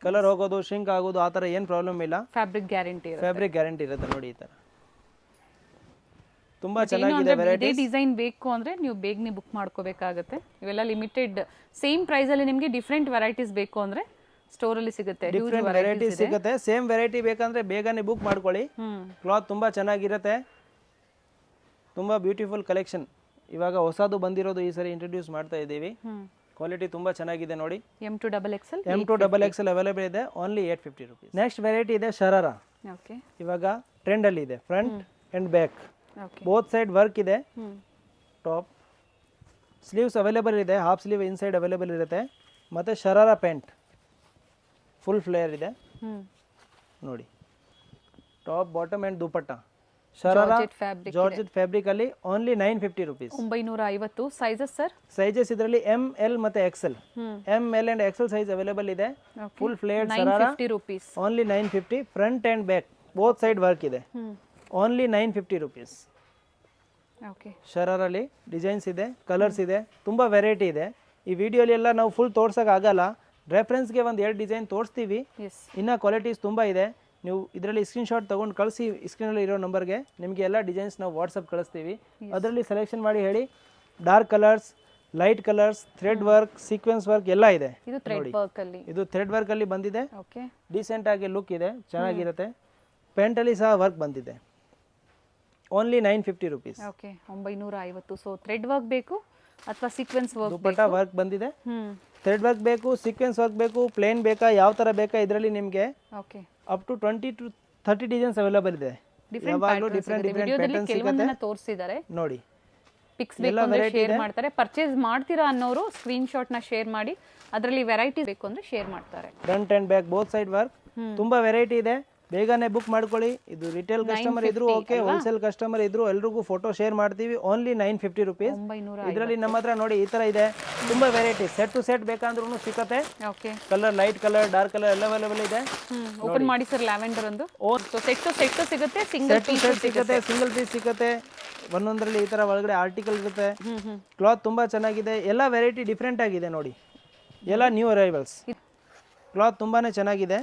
ಕಲರ್ ಹೋಗೋದು, ಶಿಂಕ್ ಆಗೋದು ಆ ಥರ ಏನು ಪ್ರಾಬ್ಲಮ್ ಇಲ್ಲ. ಫ್ಯಾಬ್ರಿಕ್ ಗ್ಯಾರಂಟಿ ಇರುತ್ತೆ. ನೋಡಿ ಈ ಥರ ತುಂಬಾ ಚೆನ್ನಾಗಿದೆ ವೆರೈಟಿ. ಡಿಸೈನ್ ಬೇಕು ಅಂದ್ರೆ ನೀವು ಬೇಗನೆ ಬುಕ್ ಮಾಡ್ಕೋಬೇಕಾಗುತ್ತೆ. ಇವೆಲ್ಲ ಲಿಮಿಟೆಡ್. ಸೇಮ್ ಪ್ರೈಸ್ ಅಲ್ಲಿ ನಿಮಗೆ ಡಿಫ್ರೆಂಟ್ ವೆರೈಟೀಸ್ ಬೇಕು ಅಂದ್ರೆ ಸ್ಟೋರ್ ಅಲ್ಲಿ ಸಿಗುತ್ತೆ. ಡಿಫ್ರೆಂಟ್ ವೆರೈಟಿ ಸಿಗುತ್ತೆ. ಸೇಮ್ ವೆರೈಟಿ ಬೇಕಂದ್ರೆ ಬೇಗನೆ ಬುಕ್ ಮಾಡ್ಕೊಳ್ಳಿ. ಕ್ಲಾತ್ ತುಂಬಾ ಚೆನ್ನಾಗಿರುತ್ತೆ. ತುಂಬಾ ಬ್ಯೂಟಿಫುಲ್ ಕಲೆಕ್ಷನ್. ಇವಾಗ ಹೊಸದು ಬಂದಿರೋದು ಈ ಸರಿ ಇಂಟ್ರೊಡ್ಯೂಸ್ ಮಾಡ್ತಾ ಇದ್ದೀವಿ. ಕ್ವಾಲಿಟಿ ತುಂಬಾ ಚೆನ್ನಾಗಿದೆ ನೋಡಿ. M2XXL ಅವೈಲೇಬಲ್ ಇದೆ. Only 850 rupees. ನೆಕ್ಸ್ಟ್ ವೆರೈಟಿ ಇದೆ ಶರಾರಾ. ಓಕೆ, ಇವಾಗ ಟ್ರೆಂಡ್ ಅಲ್ಲಿ ಇದೆ. Front and back both side work ಇದೆ. ಟಾಪ್ ಸ್ಲೀವ್ಸ್ ಅವೈಲೇಬಲ್ ಇದೆ. ಹಾಫ್ ಸ್ಲೀವ್ ಇನ್ಸೈಡ್ ಅವೈಲೇಬಲ್ ಇರುತ್ತೆ. ಮತ್ತೆ ಶರಾರಾ ಪ್ಯಾಂಟ್ ಫುಲ್ ಫ್ಲೇಯರ್ ಇದೆ ನೋಡಿ. Top, bottom and dupatta. Sharara georgette fabric ಅಲ್ಲಿ only 950 rupees. 950. Sizes sir? Sizes ಇದರಲ್ಲಿ ML ಮತ್ತೆ XL. ML and XL size available ಇದೆ. Full flare sharara only 950. Front and back both side work ಇದೆ. Only 950 rupees. ಶರಾರಲ್ಲಿ designs ಇದೆ, colours ಇದೆ, ತುಂಬ ವೆರೈಟಿ ಇದೆ. ಈ ವಿಡಿಯೋಲಿ ಎಲ್ಲ ನಾವು ಫುಲ್ ತೋರ್ಸೋಕ್ಕಾಗಲ್ಲ. ರೆಫರೆನ್ಸ್ಗೆ ಒಂದು 2 ಡಿಸೈನ್ ತೋರಿಸ್ತೀವಿ. ಇನ್ನು ಕ್ವಾಲಿಟೀಸ್ ತುಂಬ ಇದೆ. ನೀವು ಇದರಲ್ಲಿ ಸ್ಕ್ರೀನ್ಶಾಟ್ ತೊಗೊಂಡು ಕಳಿಸಿ. ಸ್ಕ್ರೀನಲ್ಲಿ ಇರೋ ನಂಬರ್ಗೆ ನಿಮಗೆ ಎಲ್ಲ ಡಿಸೈನ್ಸ್ ನಾವು ವಾಟ್ಸಪ್ ಕಳಿಸ್ತೀವಿ. ಅದರಲ್ಲಿ ಸೆಲೆಕ್ಷನ್ ಮಾಡಿ ಹೇಳಿ. Dark colours, light colours, thread work, sequence work ಎಲ್ಲ ಇದೆ. ಇದು ಥ್ರೆಡ್ ವರ್ಕ್ ಅಲ್ಲಿ ಬಂದಿದೆ. ಡೀಸೆಂಟ್ ಆಗಿ ಲುಕ್ ಇದೆ, ಚೆನ್ನಾಗಿರುತ್ತೆ. ಪ್ಯಾಂಟಲ್ಲಿ ಸಹ ವರ್ಕ್ ಬಂದಿದೆ. Only 950 rupees. 950. So thread work ಬೇಕು ಅಥವಾ ಸೀಕ್ವೆನ್ಸ್ ವರ್ಕ್? ದುಪಟ್ಟ ವರ್ಕ್ ಬಂದಿದೆ. ಥ್ರೆಡ್ ವರ್ಕ್ ಬೇಕು, ಸೀಕ್ವೆನ್ಸ್ ವರ್ಕ್ ಬೇಕು, ಪ್ಲೇನ್ ಬೇಕಾ, ಯಾವ ತರ ಬೇಕಾ, ಇದರಲ್ಲಿ ನಿಮಗೆ up to 20 to 30 designs available ಇದೆ. ಯಾವಾಗಲೂ ಡಿಫರೆಂಟ್ ಪ್ಯಾಟರ್ನ್ಸ್ ಸಿಗುತ್ತೆ. ತೋರಿಸಿದ್ದಾರೆ ನೋಡಿ. ಪಿಕ್ಸ್ ಎಲ್ಲ ವೆರೈಟಿ ಶೇರ್ ಮಾಡ್ತಾರೆ. ಪರ್ಚೇಸ್ ಮಾಡ್ತೀರಾ ಅನ್ನೋರು ಸ್ಕ್ರೀನ್ ಶಾಟ್ ನ ಶೇರ್ ಮಾಡಿ. ಅದರಲ್ಲಿ ವೆರೈಟಿ ಬೇಕು ಅಂದ್ರೆ ಶೇರ್ ಮಾಡ್ತಾರೆ. Front and back both side work ತುಂಬಾ ವೆರೈಟಿ ಇದೆ. ಬೇಗನೆ ಬುಕ್ ಮಾಡ್ಕೊಳ್ಳಿ. ಇದು ರಿಟೇಲ್ ಕಸ್ಟಮರ್ ಇದ್ರು ಓಕೆ, ಹೋಲ್ಸೇಲ್ ಕಸ್ಟಮರ್ ಇದ್ರು ಎಲ್ರಿಗೂ ಫೋಟೋ ಶೇರ್ ಮಾಡ್ತೀವಿ. Only 950 rupees. 950. ಇದರಲ್ಲಿ ನಮ್ಮ ಹತ್ರ ನೋಡಿ ಈ ತರ ಇದೆ, ತುಂಬಾ ವೆರೈಟಿ. ಸೆಟ್ ಟು ಸೆಟ್ ಬೇಕಂದ್ರೂ ಸಿಕ್ಕತ್ತೆ. Okay, colour, light colour, dark colour ಎಲ್ಲ ಅವೈಲೇಬಲ್ ಇದೆ. ಓಪನ್ ಮಾಡಿ ಸರ್. ಲ್ಯಾವೆಂಡರ್ ಒಂದು ಸೆಟ್ ಸಿಗುತ್ತೆ, ಸಿಂಗಲ್ ಪೀಸ್ ಸಿಗುತ್ತೆ, ಸಿಂಗಲ್ ಪೀಸ್ ಸಿಗುತ್ತೆ. ಒಂದೊಂದರಲ್ಲಿ ಈ ತರ ಒಳಗಡೆ ಆರ್ಟಿಕಲ್ ಇರುತ್ತೆ. ಕ್ಲಾತ್ ತುಂಬಾ ಚೆನ್ನಾಗಿದೆ, ಎಲ್ಲ ವೆರೈಟಿ ಡಿಫ್ರೆಂಟ್ ಆಗಿದೆ ನೋಡಿ, ಎಲ್ಲ ನ್ಯೂ ಅರೈವಲ್ಸ್. ಕ್ಲಾತ್ ತುಂಬಾನೇ ಚೆನ್ನಾಗಿದೆ.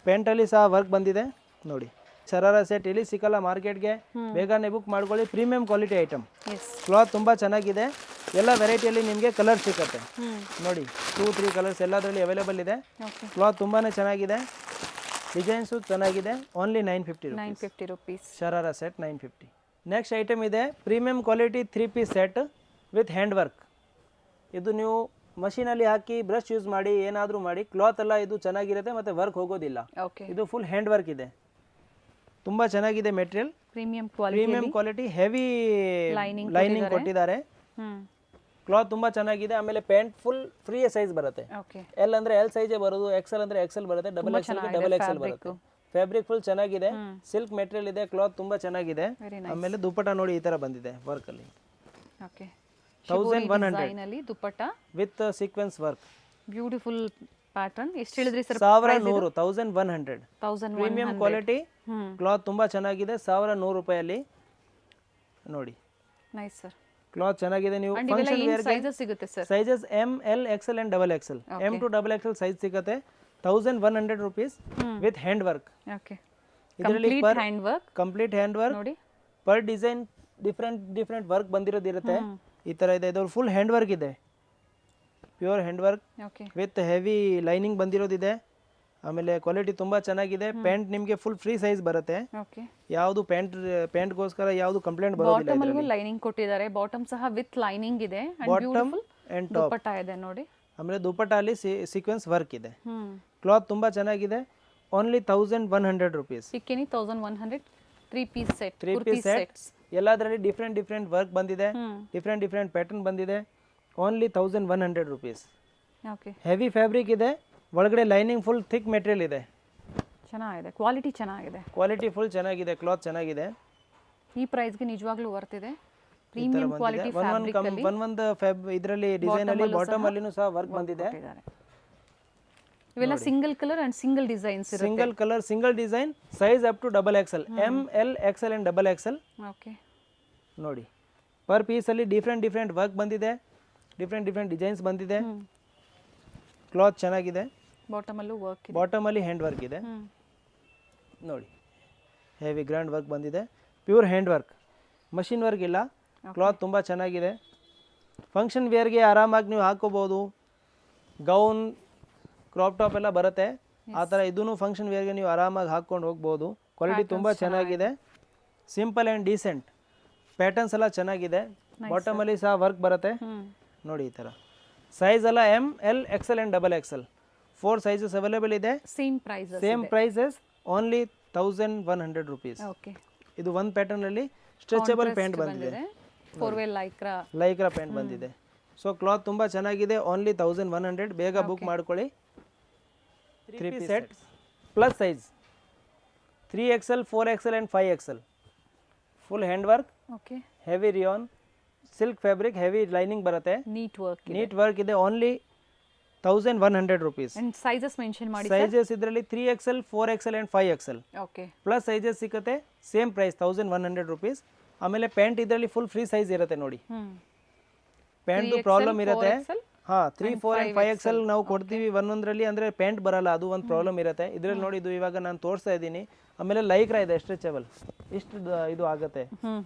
ಪೆಂಟಲ್ಲಿ ಸಹ ವರ್ಕ್ ಬಂದಿದೆ ನೋಡಿ. ಶರಾರ ಸೆಟ್ ಇಲ್ಲಿ ಸಿಕ್ಕಲ್ಲ ಮಾರ್ಕೆಟ್ಗೆ, ಬೇಗನೆ ಬುಕ್ ಮಾಡ್ಕೊಳ್ಳಿ. Premium quality item. ಕ್ಲಾತ್ ತುಂಬಾ ಚೆನ್ನಾಗಿದೆ, ಎಲ್ಲ ವೆರೈಟಿಯಲ್ಲಿ ನಿಮಗೆ ಕಲರ್ ಸಿಕ್ಕತ್ತೆ ನೋಡಿ. 2-3 ಕಲರ್ಸ್ ಎಲ್ಲದರಲ್ಲಿ ಅವೈಲೇಬಲ್ ಇದೆ. ಕ್ಲಾತ್ ತುಂಬಾನೇ ಚೆನ್ನಾಗಿದೆ, ಡಿಸೈನ್ಸು ಚೆನ್ನಾಗಿದೆ. Only 950 rupees. Sharara set 950. Next item ಇದೆ premium quality 3 piece set with hand work. ಇದು ನೀವು ಮಷೀನಲ್ಲಿ ಹಾಕಿ ಬ್ರಷ್ ಯೂಸ್ ಮಾಡಿ ಏನಾದರೂ ಮಾಡಿ, ಕ್ಲಾತ್ ಎಲ್ಲ ಇದು ಚೆನ್ನಾಗಿರುತ್ತೆ ಮತ್ತು ವರ್ಕ್ ಹೋಗೋದಿಲ್ಲ. ಇದು ಫುಲ್ ಹ್ಯಾಂಡ್ ವರ್ಕ್ ಇದೆ, ತುಂಬ ಚೆನ್ನಾಗಿದೆ material. Premium quality heavy lining ಕೊಟ್ಟಿದ್ದಾರೆ. ಕ್ಲಾತ್ ತುಂಬ ಚೆನ್ನಾಗಿದೆ. ಆಮೇಲೆ ಪ್ಯಾಂಟ್ ಫುಲ್ ಫ್ರೀ ಸೈಜ್ ಬರುತ್ತೆ. ಎಲ್ ಅಂದರೆ ಎಲ್ ಸೈಜೇ ಬರೋದು, ಎಕ್ಸೆಲ್ ಅಂದರೆ ಎಕ್ಸೆಲ್ ಬರುತ್ತೆ, ಡಬಲ್ ಎಕ್ಸೆಲ್ ಬರುತ್ತೆ. ಫ್ಯಾಬ್ರಿಕ್ ಫುಲ್ ಚೆನ್ನಾಗಿದೆ, ಸಿಲ್ಕ್ ಮೆಟೀರಿಯಲ್ ಇದೆ, ಕ್ಲಾತ್ ತುಂಬ ಚೆನ್ನಾಗಿದೆ. ಆಮೇಲೆ ದುಪ್ಪಟ ನೋಡಿ ಈ ಥರ ಬಂದಿದೆ ವರ್ಕಲ್ಲಿ. 1100 dupatta with sequence work. Beautiful pattern. ಎಷ್ಟು ಹೇಳಿದ್ರಿ ಸರ್? 1100 premium quality. ಕ್ಲಾತ್ ತುಂಬಾ ಚೆನ್ನಾಗಿದೆ. 1100 ರೂಪಾಯಲ್ಲಿ ನೋಡಿ. ನೈಸ್ ಸರ್, ಕ್ಲಾತ್ ಚೆನ್ನಾಗಿದೆ. ನೀವು ಫಂಕ್ಷನ್ ವೇರ್ ಸೈಜಸ್ ಸಿಗುತ್ತೆ sir. Sizes M, L, XL and double XL. M to double XL size ಸಿಗುತ್ತೆ. 1100 rupees with hand work. Okay, ಇದರಲ್ಲಿ ಕಂಪ್ಲೀಟ್ ಹ್ಯಾಂಡ್ ವರ್ಕ್ ನೋಡಿ. Per design different work ಬಂದಿರೋದಿರುತ್ತೆ. ಈ ತರ ಇದೆ. ಇದು ಫುಲ್ ಹ್ಯಾಂಡ್ ವರ್ಕ್ ಇದೆ, pure hand work with heavy lining ಬಂದಿರೋದಿದೆ. ಆಮೇಲೆ ಕ್ವಾಲಿಟಿ ತುಂಬಾ ಚೆನ್ನಾಗಿದೆ. ಪ್ಯಾಂಟ್ ನಿಮಗೆ ಫುಲ್ ಫ್ರೀ ಸೈಜ್ ಬರುತ್ತೆ. ಯಾವುದು ಪ್ಯಾಂಟ್ಗೋಸ್ಕರ ಯಾವುದು ಕಂಪ್ಲೇಂಟ್ ಬರೋದಿಲ್ಲ. ಬಾಟಮ್ ಲೈನಿಂಗ್ ಕೊಟ್ಟಿದ್ದಾರೆ. ಬಾಟಮ್ ಸಹ ವಿತ್ ಲೈನಿಂಗ್ ಇದೆ. ಬಾಟಮ್ ಅಂಡ್ ಟಾಪ್ ದುಪ್ಪಟ್ಟ ಇದೆ ನೋಡಿ. ಆಮೇಲೆ ದುಪ್ಪಟ್ಟ ಅಲ್ಲಿ ಸೀಕ್ವೆನ್ಸ್ ವರ್ಕ್ ಇದೆ. ಕ್ಲಾತ್ ತುಂಬಾ ಚೆನ್ನಾಗಿದೆ. Only 1100 rupees. ಸಿಕ್ಕಿನಿ 1100 3 ಪೀಸ್ ಸೆಟ್. 3 ಪೀಸ್ ಸೆಟ್ಸ್ ಎಲ್ಲದರಲ್ಲಿ ಡಿಫ್ರೆಂಟ್ ವರ್ಕ್ ಬಂದಿದೆ, ಡಿಫ್ರೆಂಟ್ ಪ್ಯಾಟರ್ನ್ ಬಂದಿದೆ. Only 1100 rupees. ಹೆವಿ ಫ್ಯಾಬ್ರಿಕ್ ಇದೆ, ಒಳಗಡೆ ಲೈನಿಂಗ್ ಫುಲ್ ಥಿಕ್ ಮೆಟೀರಿಯಲ್ ಇದೆ. ಚೆನ್ನಾಗಿದೆ, ಕ್ವಾಲಿಟಿ ಚೆನ್ನಾಗಿದೆ. ಕ್ವಾಲಿಟಿ ಫುಲ್ ಚೆನ್ನಾಗಿದೆ, ಕ್ಲಾತ್ ಚೆನ್ನಾಗಿದೆ. ಈ ಪ್ರೈಸ್ಗೆ ನಿಜವಾಗ್ಲೂ ವರ್ತ್ ಇದೆ. ಪ್ರೀಮಿಯಂ ಕ್ವಾಲಿಟಿ ಫ್ಯಾಬ್ರಿಕ್ ಅಲ್ಲಿ ಒಂದೊಂದು ಇದರಲ್ಲಿ ಡಿಸೈನ್ ಅಲ್ಲಿ ಬಾಟಮ್ ಅಲ್ಲಿನೂ ಸಹ ವರ್ಕ್ ಬಂದಿದೆ. ಇವೆಲ್ಲ single colour and single designs ಇರುತ್ತೆ. Single colour single design, size up to double XL, M, L, XL and double XL. Okay ನೋಡಿ. ಪರ್ ಪೀಸ್ ಅಲ್ಲಿ ಡಿಫ್ರೆಂಟ್ ವರ್ಕ್ ಬಂದಿದೆ, ಡಿಫ್ರೆಂಟ್ ಡಿಸೈನ್ಸ್ ಬಂದಿದೆ. ಕ್ಲಾತ್ ಚೆನ್ನಾಗಿದೆ. ಬಾಟಮ್ ಅಲ್ಲೂ ವರ್ಕ್ ಇದೆ. ಬಾಟಮ್ ಅಲ್ಲಿ hand work ಇದೆ ನೋಡಿ. ಹೆವಿ ಗ್ರ್ಯಾಂಡ್ ವರ್ಕ್ ಬಂದಿದೆ, pure hand work, machine work ಇಲ್ಲ. ಕ್ಲಾತ್ ತುಂಬ ಚೆನ್ನಾಗಿದೆ. ಫಂಕ್ಷನ್ ವೇರ್ಗೆ ಆರಾಮಾಗಿ ನೀವು ಹಾಕೋಬಹುದು. ಗೌನ್, ಕ್ರಾಪ್ ಟಾಪ್ ಎಲ್ಲ ಬರುತ್ತೆ ಆ ಥರ. ಇದೂ ಫಂಕ್ಷನ್ ವೇರ್ಗೆ ನೀವು ಆರಾಮಾಗಿ ಹಾಕ್ಕೊಂಡು ಹೋಗ್ಬೋದು. ಕ್ವಾಲಿಟಿ ತುಂಬ ಚೆನ್ನಾಗಿದೆ. Simple and decent. ಪ್ಯಾಟರ್ನ್ಸ್ ಎಲ್ಲ ಚೆನ್ನಾಗಿದೆ. ಬಾಟಮಲ್ಲಿ ಸಹ ವರ್ಕ್ ಬರುತ್ತೆ ನೋಡಿ ಈ ಥರ. ಸೈಜ್ ಎಲ್ಲ M, L, XL and double XL 4 sizes available ಇದೆ. Same prices only 1100 rupees. ಇದು ಒಂದು ಪ್ಯಾಟರ್ನಲ್ಲಿ ಸ್ಟ್ರೆಚಬಲ್ ಪ್ಯಾಂಟ್ ಬಂದಿದೆ, 4-way ಲೈಕ್ರಾ ಪ್ಯಾಂಟ್ ಬಂದಿದೆ. ಸೊ ಕ್ಲಾತ್ ತುಂಬ ಚೆನ್ನಾಗಿದೆ. ಓನ್ಲಿ 1100. ಬೇಗ ಬುಕ್ ಮಾಡ್ಕೊಳ್ಳಿ. 3 piece set plus size 3XL, 4XL and 5XL. Full hand work, heavy rayon, silk fabric, heavy lining ಬರುತ್ತೆ. ನೀಟ್ ವರ್ಕ್ ಇದೆ. Only 1100 rupees. ಸೈಜಸ್ ಮೆನ್ಷನ್ ಮಾಡಿ. Sizes ಇದರಲ್ಲಿ 3XL, 4XL and 5XL plus sizes ಸಿಗುತ್ತೆ. Same price 1100 rupees. ಆಮೇಲೆ pant ಇದರಲ್ಲಿ full free size ಇರುತ್ತೆ ನೋಡಿ. Pant problem ಇರುತ್ತೆ. 3, 4 ಆ್ಯಂಡ್ 5XL ನಾವು ಕೊಡ್ತೀವಿ ಒಂದೊಂದರಲ್ಲಿ, ಅಂದರೆ ಪ್ಯಾಂಟ್ ಬರಲ್ಲ, ಅದು ಒಂದು ಪ್ರಾಬ್ಲಮ್ ಇರುತ್ತೆ. ಇದರಲ್ಲಿ ನೋಡಿ, ಇದು ಇವಾಗ ನಾನು ತೋರಿಸ್ತಾ ಇದ್ದೀನಿ. ಆಮೇಲೆ ಲೈಕ್ರಾ ಇದೆ, ಸ್ಟ್ರೆಚಬಲ್, ಇಷ್ಟು ಇದು ಆಗುತ್ತೆ.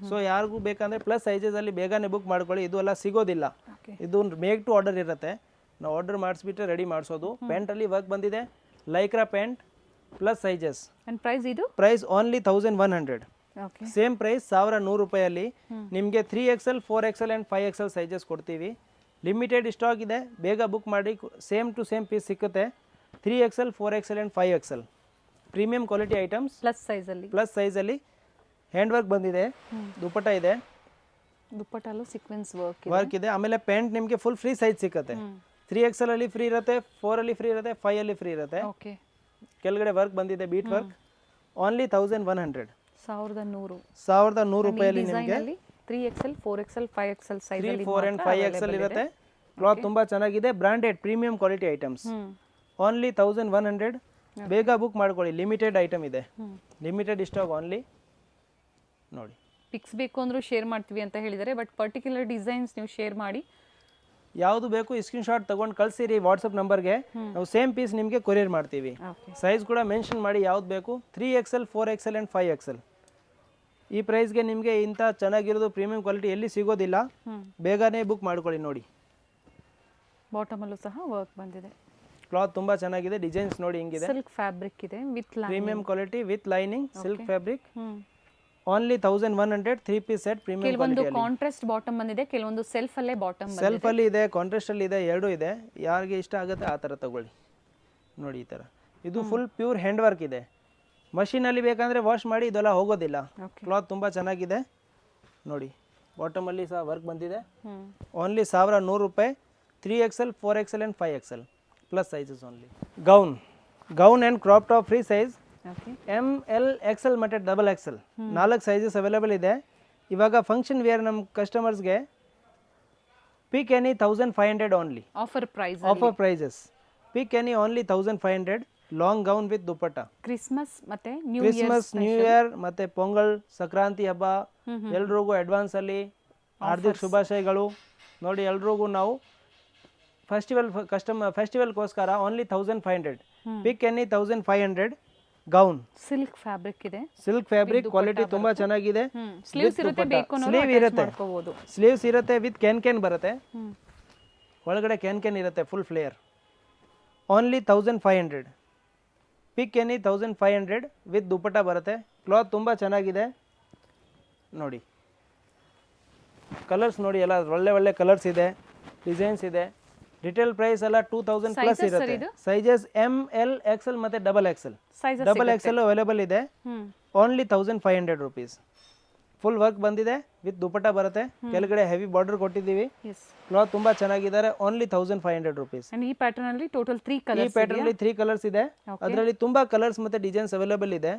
ಸೊ ಯಾರಿಗೂ ಬೇಕಂದ್ರೆ ಪ್ಲಸ್ ಸೈಜಸ್ ಅಲ್ಲಿ ಬೇಗನೆ ಬುಕ್ ಮಾಡ್ಕೊಳ್ಳಿ. ಇದು ಎಲ್ಲ ಸಿಗೋದಿಲ್ಲ, ಇದು ಮೇಕ್ ಟು ಆರ್ಡರ್ ಇರುತ್ತೆ. ನಾವು ಆರ್ಡರ್ ಮಾಡಿಸ್ಬಿಟ್ರೆ ರೆಡಿ ಮಾಡಿಸೋದು. ಪ್ಯಾಂಟ್ ಅಲ್ಲಿ ವರ್ಕ್ ಬಂದಿದೆ, Lycra pant plus sizes. Price only 1100. Same price 1100 ರೂಪಾಯಲ್ಲಿ ನಿಮಗೆ 3XL, 4XL and 5XL sizes ಕೊಡ್ತೀವಿ. ಲಿಮಿಟೆಡ್ ಸ್ಟಾಕ್ ಇದೆ, ಬೇಗ ಬುಕ್ ಮಾಡಿ. ಸೇಮ್ ಟು ಸೇಮ್ ಪೀಸ್ ಸಿಕ್ಕುತ್ತೆ. 3XL, 4XL and 5XL premium quality items. Plus ಸೈಜಲ್ಲಿ ಹ್ಯಾಂಡ್ ವರ್ಕ್ ಬಂದಿದೆ. ದುಪ್ಪಟ್ಟ ಇದೆ, ದುಪ್ಪಟ್ಟಲ್ಲೂ ಸೀಕ್ವೆನ್ಸ್ ವರ್ಕ್ ಇದೆ. ಆಮೇಲೆ ಪ್ಯಾಂಟ್ ನಿಮಗೆ ಫುಲ್ ಫ್ರೀ ಸೈಜ್ ಸಿಕ್ಕತ್ತೆ. 3XL ಅಲ್ಲಿ ಫ್ರೀ ಇರುತ್ತೆ, 4 ಅಲ್ಲಿ ಫ್ರೀ ಇರುತ್ತೆ, 5 ಅಲ್ಲಿ ಫ್ರೀ ಇರುತ್ತೆ. ಕೆಳಗಡೆ ವರ್ಕ್ ಬಂದಿದೆ, ಬೀಟ್ ವರ್ಕ್. ಓನ್ಲಿ 1100. 1100 ರೂಪಾಯಲ್ಲಿ ನಿಮಗೆ 3XL 4XL 5XL size 3, 4 and 5XL ಇರುತ್ತೆ. ಕ್ಲಾತ್ ತುಂಬಾ ಚೆನ್ನಾಗಿದೆ, branded premium quality items. Only 1100. ಬೇಗ ಬುಕ್ ಮಾಡ್ಕೊಳ್ಳಿ, ಲಿಮಿಟೆಡ್ ಐಟಮ್ ಇದೆ, ಲಿಮಿಟೆಡ್ ಸ್ಟಾಕ್ ಓನ್ಲಿ. ನೋಡಿ ಪಿಕ್ಸ್ ಬೇಕು ಅಂದ್ರೂ ಶೇರ್ ಮಾಡ್ತೀವಿ ಅಂತ ಹೇಳಿದ್ದಾರೆ, ಬಟ್ ಪರ್ಟಿಕ್ಯುಲರ್ ಡಿಸೈನ್ಸ್ ನೀವು ಶೇರ್ ಮಾಡಿ. ಯಾವುದು ಬೇಕು ಸ್ಕ್ರೀನ್ ಶಾಟ್ ತಗೊಂಡು ಕಳಿಸಿರಿ ವಾಟ್ಸಪ್ ನಂಬರ್ಗೆ, ನಾವು ಸೇಮ್ ಪೀಸ್ ನಿಮಗೆ ಕೊರಿಯರ್ ಮಾಡ್ತೀವಿ. ಸೈಜ್ ಕೂಡ ಮೆನ್ಷನ್ ಮಾಡಿ ಯಾವ್ದು ಬೇಕು. 3XL 4XL and 5XL. ಈ ಪ್ರೈಸ್ಗೆ ನಿಮಗೆ ಇಂಥ ಚೆನ್ನಾಗಿರೋದು ಪ್ರೀಮಿಯಂ ಕ್ವಾಲಿಟಿ ಎಲ್ಲಿ ಸಿಗೋದಿಲ್ಲ, ಬೇಗನೆ ಬುಕ್ ಮಾಡ್ಕೊಳ್ಳಿ. ನೋಡಿ ಬಾಟಮಲ್ಲೂ ಸಹ ವರ್ಕ್ ಬಂದಿದೆ, ಕ್ಲಾತ್ ತುಂಬಾ ಚೆನ್ನಾಗಿದೆ, ಡಿಸೈನ್ಸ್ ನೋಡಿ ಹಿಂಗಿದೆ, ಸಿಲ್ಕ್ ಫ್ಯಾಬ್ರಿಕ್ ಇದೆ with premium quality with lining, silk fabric. Only 1100. 3 piece set premium ಕೆಲವೊಂದು ಕಾಂಟ್ರಾಸ್ಟ್ ಬಾಟಮ್ ಬಂದಿದೆ, ಕೆಲವೊಂದು ಸೆಲ್ಫ್ ಅಲ್ಲೇ ಬಾಟಮ್ ಬಂದಿದೆ. ಸೆಲ್ಫ್ ಅಲ್ಲಿ ಇದೆ, ಕಾಂಟ್ರಾಸ್ಟ್ ಅಲ್ಲಿ ಇದೆ, ಎರಡೂ ಇದೆ. ಯಾರಿಗೆ ಇಷ್ಟ ಆಗುತ್ತೆ ಆ ಥರ ತಗೊಳ್ಳಿ. ನೋಡಿ ಈ ಥರ ಇದು ಫುಲ್ ಪ್ಯೂರ್ ಹ್ಯಾಂಡ್ ವರ್ಕ್ ಇದೆ. ಮಷೀನ್ ಅಲ್ಲಿ ಬೇಕಂದ್ರೆ ವಾಶ್ ಮಾಡಿ, ಇದೆಲ್ಲ ಹೋಗೋದಿಲ್ಲ. ಕ್ಲಾತ್ ತುಂಬಾ ಚೆನ್ನಾಗಿದೆ. ನೋಡಿ ಬಾಟಮ್ ಅಲ್ಲಿ ಸಹ ವರ್ಕ್ ಬಂದಿದೆ. ಓನ್ಲಿ 1100 ರೂಪಾಯಿ. 3XL 4XL and 5XL plus sizes only. Gown and crop top free size. ML XL ಮತ್ತು XXL 4 ಸೈಜಸ್ ಅವೈಲೇಬಲ್ ಇದೆ. ಇವಾಗ ಫಂಕ್ಷನ್ ವೇರ್ ನಮ್ಮ ಕಸ್ಟಮರ್ಸ್ಗೆ pick any 1500 only. Offer prices pick any only 1500. Long gown with dupatta. Christmas new year ಮತ್ತೆ ಪೊಂಗಲ್ ಸಂಕ್ರಾಂತಿ ಹಬ್ಬ ಎಲ್ರಿಗೂ advance ಅಲ್ಲಿ ಹಾರ್ದಿಕ ಶುಭಾಶಯಗಳು. ನೋಡಿ ಎಲ್ರಿಗೂ ನಾವು ಫೆಸ್ಟಿವಲ್ಗೋಸ್ಕರ only 1500. Pick any 1500. Gown silk fabric ಇದೆ, ಸಿಲ್ಕ್ ಫ್ಯಾಬ್ರಿಕ್ ಕ್ವಾಲಿಟಿ ತುಂಬಾ ಚೆನ್ನಾಗಿದೆ. ಸ್ಲೀವ್ಸ್ ಇರುತ್ತೆ, ಬೇಕು ಸ್ಲೀವ್ ಇರುತ್ತೆ, ಸ್ಲೀವ್ಸ್ ಇರುತ್ತೆ ವಿತ್ ಕ್ಯಾನ್ ಬರುತ್ತೆ, ಒಳಗಡೆ ಕ್ಯಾನ್ ಇರುತ್ತೆ, full flare. Only 1500. Pick any 1500 with dupatta ಬರುತ್ತೆ. ಕ್ಲಾತ್ ತುಂಬಾ ಚೆನ್ನಾಗಿದೆ. ನೋಡಿ ಕಲರ್ಸ್ ನೋಡಿ, ಎಲ್ಲ ಒಳ್ಳೆ ಕಲರ್ಸ್ ಇದೆ, ಡಿಸೈನ್ಸ್ ಇದೆ. ರಿಟೇಲ್ ಪ್ರೈಸ್ ಎಲ್ಲ 2000 ಪ್ಲಸ್ ಇರುತ್ತೆ. ಸೈಜಸ್ ML XL ಮತ್ತೆ XXL ಅವೈಲೇಬಲ್ ಇದೆ. Only 1500 rupees. ಫುಲ್ ವರ್ಕ್ ಬಂದಿದೆ ವಿತ್ ದುಪ್ಪಟ್ಟ ಬರುತ್ತೆ, ಕೆಳಗಡೆ ಹೆವಿ ಬಾರ್ಡರ್ ಕೊಟ್ಟಿದ್ದೀವಿ. ಕ್ಲಾತ್ ತುಂಬಾ ಚೆನ್ನಾಗಿದ್ದಾರೆ. Only 1500 rupees. ಈ ಪ್ಯಾಟರ್ನ್ ಅಲ್ಲಿ ಟೋಟಲ್ 3 ಕಲರ್ಸ್. ಈ ಪ್ಯಾಟರ್ನ್ ಅಲ್ಲಿ 3 ಕಲರ್ಸ್ ಇದೆ. ಅದರಲ್ಲಿ ತುಂಬಾ ಕಲರ್ಸ್ ಮತ್ತೆ ಡಿಸೈನ್ಸ್ ಅವೈಲೇಬಲ್ ಇದೆ.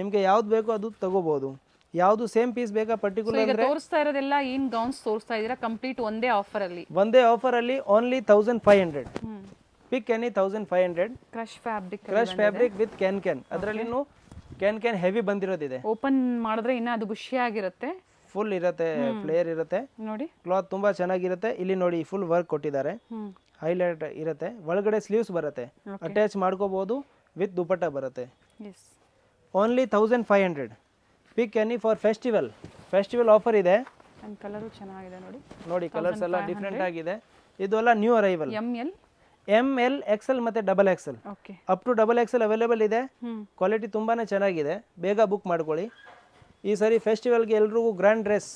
ನಿಮ್ಗೆ ಯಾವ್ದು ಬೇಕೋ ಅದು ತಗೋಬಹುದು. ಯಾವುದು ಸೇಮ್ ಪೀಸ್ ಬೇಕಾ ಪರ್ಟಿಕ್ಯುಲರ್ ಅಂದ್ರೆ ತೋರಿಸ್ತಾ ಇರೋದೆಲ್ಲ ಏನ್ ಗೌನ್ಸ್ ತೋರಿಸ್ತಾ ಇದೀರಾ ಕಂಪ್ಲೀಟ್ ಒಂದೇ ಆಫರ್ ಅಲ್ಲಿ only 1500. Pick any 1500. Crush fabric with can. ಅದರಲ್ಲಿ ಕ್ಯಾನ್ ಹೆವಿ ಬಂದಿರೋದಿದೆ. ಓಪನ್ ಮಾಡಿದ್ರೆ ಇನ್ನ ಅದು ಖುಷಿಯಾಗಿರುತ್ತೆ, ಫುಲ್ ಇರುತ್ತೆ, ಫ್ಲೇಯರ್ ಇರುತ್ತೆ. ನೋಡಿ ಕ್ಲಾತ್ ತುಂಬಾ ಚೆನ್ನಾಗಿರುತ್ತೆ. ಇಲ್ಲಿ ನೋಡಿ ಫುಲ್ ವರ್ಕ್ ಕೊಟ್ಟಿದ್ದಾರೆ, ಹೈಲೈಟ್ ಇರುತ್ತೆ. ಒಳಗಡೆ ಸ್ಲೀವ್ಸ್ ಬರುತ್ತೆ, ಅಟ್ಯಾಚ್ ಮಾಡ್ಕೋಬಹುದು ವಿತ್ ದುಪ್ಪಟ್ಟ ಬರುತ್ತೆ. Only 1500. Pick any for festival offer ಇದೆ. ಕಲರು ಚೆನ್ನಾಗಿದೆ ನೋಡಿ ಕಲರ್ಸ್ ಎಲ್ಲ ಡಿಫ್ರೆಂಟ್ ಆಗಿದೆ. ಇದೆಲ್ಲ ನ್ಯೂ ಅರೈವಲ್. ML XL ಮತ್ತೆ XXL. Up to XXL available ಇದೆ. ಕ್ವಾಲಿಟಿ ತುಂಬಾನೇ ಚೆನ್ನಾಗಿದೆ, ಬೇಗ ಬುಕ್ ಮಾಡ್ಕೊಳ್ಳಿ. ಈ ಸರಿ ಫೆಸ್ಟಿವಲ್ಗೆ ಎಲ್ರಿಗೂ ಗ್ರ್ಯಾಂಡ್ ಡ್ರೆಸ್.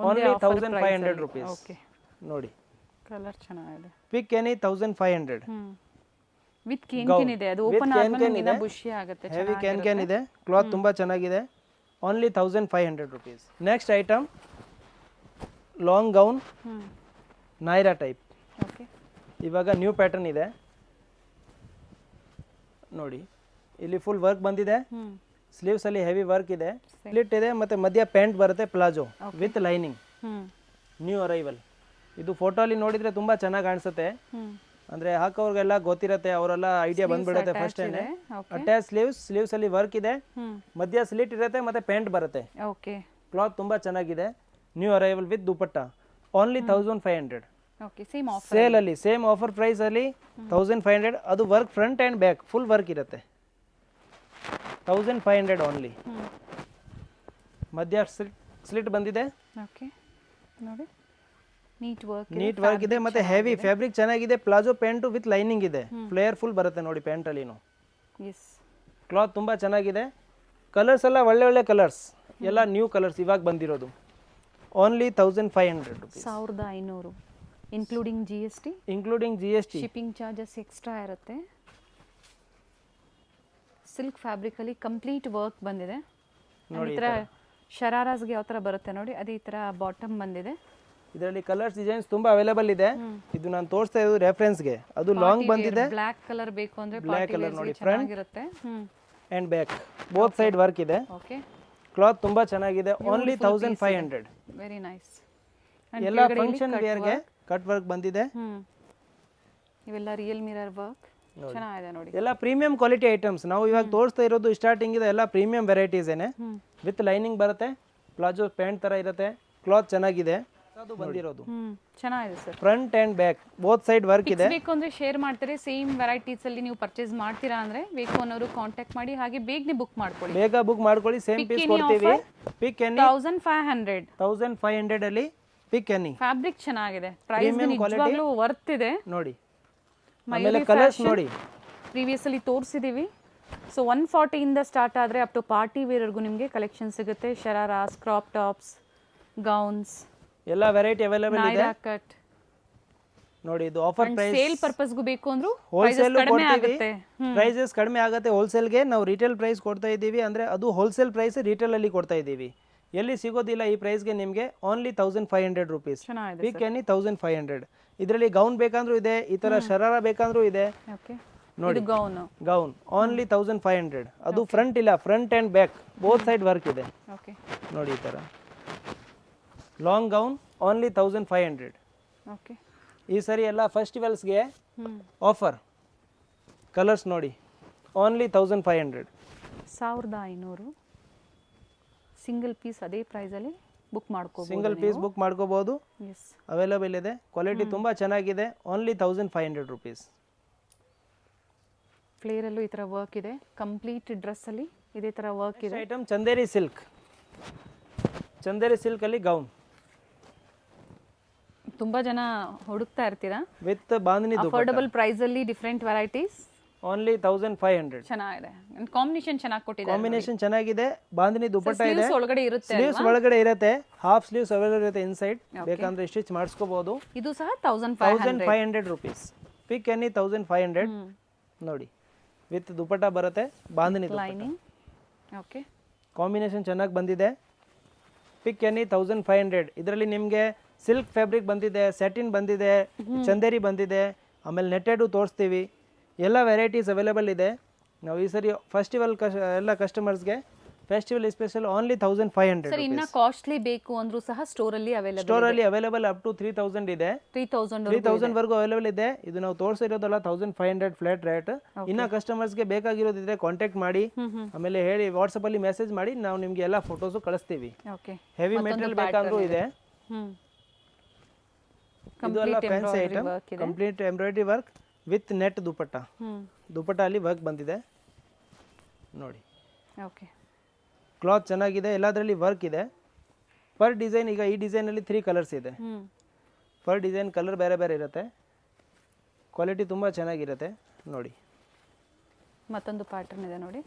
Only 1500 rupees. ನೋಡಿ ಕಲರ್ ಚೆನ್ನಾಗಿದೆ. Pick any 1500. ವಿತ್ ಕ್ಯಾನ್ ಇದೆ, ಅದು ಓಪನ್ ಆದ್ಮೇಲೆ ಇನ್ನ ಖುಷಿ ಆಗುತ್ತೆ. ಹೆವಿ ಕ್ಯಾನ್ ಇದೆ, ಕ್ಲಾತ್ ತುಂಬಾ ಚೆನ್ನಾಗಿದೆ. Only 1500 rupees. Next item long gown Naira type. ಇವಾಗ ನ್ಯೂ ಪ್ಯಾಟರ್ನ್ ಇದೆ ನೋಡಿ. ಇಲ್ಲಿ ಫುಲ್ ವರ್ಕ್ ಬಂದಿದೆ, ಸ್ಲೀವ್ಸ್ ಅಲ್ಲಿ ಹೆವಿ ವರ್ಕ್ ಇದೆ, ಸ್ಲಿಟ್ ಇದೆ, ಮತ್ತೆ ಮಧ್ಯ ಪ್ಯಾಂಟ್ ಬರುತ್ತೆ palazzo with lining. New arrival. ಇದು ಫೋಟೋ ಅಲ್ಲಿ ನೋಡಿದ್ರೆ ತುಂಬಾ ಚೆನ್ನಾಗಿ ಕಾಣಿಸುತ್ತೆ, ಅಂದ್ರೆ ಹಾಕೋರ್ಗೆಲ್ಲ ಗೊತ್ತಿರತ್ತೆ, ಅವರೆಲ್ಲ ಐಡಿಯಾ ಬಂದ್ಬಿಡುತ್ತೆ ಫಸ್ಟ್ ಟೈಮ್. ಅಟ್ಯಾಚ್ ಸ್ಲೀವ್ಸ್ ಅಲ್ಲಿ ವರ್ಕ್ ಇದೆ, ಮಧ್ಯ ಸ್ಲಿಟ್ ಇರುತ್ತೆ, ಮತ್ತೆ ಪ್ಯಾಂಟ್ ಬರುತ್ತೆ. ಕ್ಲಾತ್ ತುಂಬಾ ಚೆನ್ನಾಗಿದೆ. New arrival with dupatta. Only 1500. Sale ಅಲ್ಲಿ ಸೇಮ್ ಆಫರ್ ಪ್ರೈಸ್ ಅಲ್ಲಿ 1500. ಅದು work front and back full work ಇರುತ್ತೆ. 1500 ಓನ್ಲಿ. ಮಧ್ಯ ಸ್ಲಿಟ್ ಬಂದಿದೆ, ನೀಟ್ ವರ್ಕ್ ಇದೆ, ಮತ್ತೆ ಹೆವಿ ಫ್ಯಾಬ್ರಿಕ್ ಚೆನ್ನಾಗಿದೆ. ಪ್ಲಾಜೋ ಪ್ಯಾಂಟ್ ವಿತ್ ಲೈನಿಂಗ್ ಇದೆ, ಫ್ಲೇಯರ್ ಫುಲ್ ಬರುತ್ತೆ ನೋಡಿ ಪ್ಯಾಂಟ್ ಅಲ್ಲಿ. ಕ್ಲಾತ್ ತುಂಬಾ ಚೆನ್ನಾಗಿದೆ. ಕಲರ್ಸ್ ಎಲ್ಲ ಒಳ್ಳೆ ಕಲರ್ಸ್, ಎಲ್ಲ ನ್ಯೂ ಕಲರ್ಸ್ ಇವಾಗ ಬಂದಿರೋದು. Only 1500 rupees. 1500 including GST. Shipping charges extra ಇರುತ್ತೆ. ಸಿಲ್ಕ್ ಫ್ಯಾಬ್ರಿಕ್ ಅಲ್ಲಿ ಕಂಪ್ಲೀಟ್ ವರ್ಕ್ ಬಂದಿದೆ. ಈ ತರ ಶರಾರಾಸ್ಗೆ ಯಾವ ತರ ಬರುತ್ತೆ ನೋಡಿ, ಅದೇ ಈ ತರ ಬಾಟಮ್ ಬಂದಿದೆ. ಇದರಲ್ಲಿ ಕಲರ್ಸ್ ಡಿಸೈನ್ಸ್ ತುಂಬಾ ಅವೈಲೇಬಲ್ ಇದೆ. ಇದು ನಾನು ತೋರಿಸ್ತಾ ಇರೋದು ರೆಫರೆನ್ಸ್ ಗೆ. ಅದು ಲಾಂಗ್ ಬಂದಿದೆ. ಬ್ಲಾಕ್ ಕಲರ್ ಬೇಕು ಅಂದ್ರೆ ಬ್ಲಾಕ್ ಕಲರ್ ನೋಡಿ, ಚೆನ್ನಾಗಿರುತ್ತೆ. And back both side work ಇದೆ. ಓಕೆ, ಕ್ಲಾತ್ ತುಂಬ ಚೆನ್ನಾಗಿದೆ. ಓನ್ಲಿ 1500. Very nice. ಎಲ್ಲ ಫಂಕ್ಷನ್ ವೇರ್ಗೆ ಕಟ್ ವರ್ಕ್ ಬಂದಿದೆ. ಇವೆಲ್ಲ ರಿಯಲ್ ಮಿರರ್ ವರ್ಕ್ ಚೆನ್ನಾಗಿದೆ ನೋಡಿ. ಎಲ್ಲ ಪ್ರೀಮಿಯಂ ಕ್ವಾಲಿಟಿ ಐಟಮ್ಸ್. ನಾವು ಇವಾಗ ತೋರಿಸ್ತಾ ಇರೋದು ಸ್ಟಾರ್ಟಿಂಗ್ ಇದೆ ಎಲ್ಲ ಪ್ರೀಮಿಯಂ ವೆರೈಟೀಸ್ ಏನೆ. ವಿತ್ ಲೈನಿಂಗ್ ಬರುತ್ತೆ, ಪ್ಲಾಜೋ ಪ್ಯಾಂಟ್ ತರ ಇರುತ್ತೆ, ಕ್ಲಾತ್ ಚೆನ್ನಾಗಿದೆ. ಅದು ಬಂದಿರೋದು ಚೆನ್ನಾಗಿದೆ sir. Front and back both side work ಇದೆ. ಬೇಕು ಅಂದ್ರೆ ಶೇರ್ ಮಾಡ್ತಾರೆ. ಸೇಮ್ ವೆರೈಟೀಸ್ ಅಲ್ಲಿ ನೀವು ಪರ್ಚೇಸ್ ಮಾಡ್ತೀರಾ ಅಂದ್ರೆ ಬೇಕು ಅನ್ನೋರು ಕಾಂಟ್ಯಾಕ್ಟ್ ಮಾಡಿ, ಹಾಗೆ ಬೇಗನೆ ಬುಕ್ ಮಾಡ್ಕೊಳ್ಳಿ. ಬೇಗ ಬುಕ್ ಮಾಡ್ಕೊಳ್ಳಿ. ಸೇಮ್ ಪೀಸ್ ಕೊಡ್ತೀವಿ. ಪಿಕ್ ಎನಿ 1500 ಅಲ್ಲಿ ಪಿಕ್ ಎನಿ. ಫ್ಯಾಬ್ರಿಕ್ ಚೆನ್ನಾಗಿದೆ, ಪ್ರೈಸ್ ನಿಜವಾಗ್ಲೂ ವರ್ತ್ ಇದೆ ನೋಡಿ. ಆಮೇಲೆ ಕಲರ್ಸ್ ನೋಡಿ, ಪ್ರೀವಿಯಸ್ ಅಲ್ಲಿ ತೋರಿಸಿದೀವಿ. ಸೊ 140 ಇಂದ ಸ್ಟಾರ್ಟ್ ಆದ್ರೆ ಅಪ್ ಟು ಪಾರ್ಟಿ ವೇರ್ ವರೆಗೂ ನಿಮಗೆ ಕಲೆಕ್ಷನ್ ಸಿಗುತ್ತೆ. ಶರಾರಾಸ್, ಕ್ರಾಪ್ ಟಾಪ್ಸ್, ಗೌನ್ಸ್ ಎಲ್ಲ ವೆರೈಟಿ ಅವೈಲೇಬಲ್ ಇದೆ. ಕಟ್ ನೋಡಿ, ಇದು ಆಫರ್ ಪ್ರೈಸ್. ಸೇಲ್ ಪರ್ಪಸ್ ಗೂ ಬೇಕು ಅಂದ್ರೂ ಹೋಲ್ಸೇಲ್ ಕಡಿಮೆ ಆಗುತ್ತೆ. ಪ್ರೈಸಸ್ ಕಡಿಮೆ ಆಗುತ್ತೆ. ಹೋಲ್ಸೇಲ್ಗೆ ನಾವು ರಿಟೇಲ್ ಪ್ರೈಸ್ ಕೊಡ್ತಾ ಇದ್ದೀವಿ. ಅಂದ್ರೆ ಅದು ಹೋಲ್ಸೇಲ್ ಪ್ರೈಸ್ ರಿಟೇಲ್ ಅಲ್ಲಿ ಕೊಡ್ತಾ ಇದ್ದೀವಿ. ಎಲ್ಲಿ ಸಿಗೋದಿಲ್ಲ ಈ ಪ್ರೈಸ್ಗೆ ನಿಮಗೆ. Only 1500 rupees. ಪಿಕ್ ಎನಿ 1500. ಇದರಲ್ಲಿ ಗೌನ್ ಬೇಕಂದ್ರೂ ಇದೆ, ಈ ತರ ಶರಾರ ಬೇಕಂದ್ರೂ ಇದೆ. ನೋಡಿ, ಗೌನ್ ಓನ್ಲಿ 1500. ಅದು ಫ್ರಂಟ್ ಇಲ್ಲ, front and back both side work ಇದೆ. ನೋಡಿ, ಈ ತರ ಲಾಂಗ್ ಗೌನ್ ಓನ್ಲಿ 1500. ಈ ಸರಿ ಎಲ್ಲ ಫೆಸ್ಟಿವಲ್ಸ್ಗೆ ಆಫರ್. ಕಲರ್ಸ್ ನೋಡಿ, ಓನ್ಲಿ 1500. 1500 ಸಿಂಗಲ್ ಪೀಸ್ ಅದೇ ಪ್ರೈಸ್ ಅಲ್ಲಿ ಬುಕ್ ಮಾಡ್ಕೋಬಹುದು. ಸಿಂಗಲ್ ಪೀಸ್ ಬುಕ್ ಮಾಡ್ಕೋಬಹುದು. ಅವೈಲೇಬಲ್ ಇದೆ. ಕ್ವಾಲಿಟಿ ತುಂಬಾ ಚೆನ್ನಾಗಿದೆ. Only 1500 rupees. ಫ್ಲೇರ್ ಅಲ್ಲೂ ಈ ತರ ವರ್ಕ್ ಇದೆ. ಕಂಪ್ಲೀಟ್ ಡ್ರೆಸ್ ಅಲ್ಲಿ ಇದೇ ತರ ವರ್ಕ್ ಇದೆ. Item Chanderi silk. Chanderi silk ಅಲ್ಲಿ ಗೌನ್ ತುಂಬಾ ಜನ ಹುಡುಕ್ತಾ ಇರ್ತೀರಾ. ವಿತ್ ಬಾಂಧನಿ ಅಫೋರ್ಡಬಲ್ ಪ್ರೈಸ್ ಅಲ್ಲಿ ಡಿಫರೆಂಟ್ ವೆರೈಟೀಸ್. ಓನ್ಲಿ 1500. ಚೆನ್ನಾಗಿದೆ. ಕಾಂಬಿನೇಷನ್ ಚೆನ್ನಾಗಿ ಕೊಟ್ಟಿದ್ದಾರೆ. ಕಾಂಬಿನೇಷನ್ ಚೆನ್ನಾಗಿದೆ. ಬಾಂಧನಿ ದುಪಟ್ಟ ಇದೆ. ಒಳಗಡೆ ಇರುತ್ತೆ. ಸ್ಲೀವ್ಸ್ ಒಳಗಡೆ ಇರುತ್ತೆ. ಹಾಫ್ ಸ್ಲೀವ್ಸ್ ಅವೈಲೇಬಲ್ ಇರುತ್ತೆ ಇನ್ಸೈಡ್. ಬೇಕಂದ್ರೆ ಸ್ಟಿಚ್ ಮಾಡಿಸ್ಕೋಬಹುದು. ಇದು ಸಹ 1500 ರುಪೀಸ್. ಪಿಕ್ ಎನಿ 1500. ನೋಡಿ, ವಿತ್ ದುಪಟ್ಟ ಬರುತ್ತೆ, ಬಾಂಧನಿ ಲೈನಿಂಗ್. ಓಕೆ, ಕಾಂಬಿನೇಷನ್ ಚೆನ್ನಾಗಿ ಬಂದಿದೆ. ಪಿಕ್ ಎನಿ 1500. ಇದರಲ್ಲಿ ನಿಮಗೆ ಸಿಲ್ಕ್ ಫ್ಯಾಬ್ರಿಕ್ ಬಂದಿದೆ, ಸ್ಯಾಟಿನ್ ಬಂದಿದೆ, ಚಂದೇರಿ ಬಂದಿದೆ, ಆಮೇಲೆ ನೆಟ್ಟೆಡು ತೋರಿಸ್ತೀವಿ. ಎಲ್ಲ ವೆರೈಟೀಸ್ ಅವೈಲೇಬಲ್ ಇದೆ. ನಾವು ಈ ಸರಿ ಫೆಸ್ಟಿವಲ್ ಎಲ್ಲ ಕಸ್ಟಮರ್ಸ್ಗೆ ಫೆಸ್ಟಿವಲ್ ಸ್ಪೆಷಲ್ ಓನ್ಲಿ 1500. ಸರ್, ಇನ್ನ ಕಾಸ್ಟ್ಲಿ ಬೇಕು ಅಂದ್ರೂ ಸಹ ಸ್ಟೋರ್ ಅಲ್ಲಿ ಅವೈಲೇಬಲ್ ಅಪ್ ಟು 3000 ಇದೆ. 3000 ವರೆಗೂ ಅವೈಲೇಬಲ್ ಇದೆ. ಇದು ನಾವು ತೋರಿಸಿರೋದಲ್ಲ 1500 ಫ್ಲಾಟ್ ರೇಟ್. ಇನ್ನ ಕಸ್ಟಮರ್ಸ್ಗೆ ಬೇಕಾಗಿರೋದಿದ್ರೆ ಕಾಂಟ್ಯಾಕ್ಟ್ ಮಾಡಿ, ಆಮೇಲೆ ಹೇಳಿ, ವಾಟ್ಸಪ್ ಅಲ್ಲಿ ಮೆಸೇಜ್ ಮಾಡಿ, ನಾವು ನಿಮ್ಗೆ ಎಲ್ಲ ಫೋಟೋಸ್ ಕಳಿಸ್ತೀವಿ. ಹೆವಿ ಮೆಟೀರಿಯಲ್ ಬೇಕಂದ್ರೂ ಇದೆ. ಇದು ಎಲ್ಲ fancy item. Complete embroidery work with net dupatta. Dupatta ಅಲ್ಲಿ ವರ್ಕ್ ಬಂದಿದೆ ನೋಡಿ. ಕ್ಲಾತ್ ಚೆನ್ನಾಗಿದೆ. ಎಲ್ಲದರಲ್ಲಿ ವರ್ಕ್ ಇದೆ. ಪರ್ ಡಿಸೈನ್, ಈಗ ಈ ಡಿಸೈನ್ ಅಲ್ಲಿ 3 ಕಲರ್ಸ್ ಇದೆ. ಪರ್ ಡಿಸೈನ್ ಕಲರ್ ಬೇರೆ ಬೇರೆ ಇರುತ್ತೆ. ಕ್ವಾಲಿಟಿ ತುಂಬಾ ಚೆನ್ನಾಗಿರುತ್ತೆ. ನೋಡಿ, ಮತ್ತೊಂದು ಪ್ಯಾಟರ್ನ್ ಇದೆ ನೋಡಿ.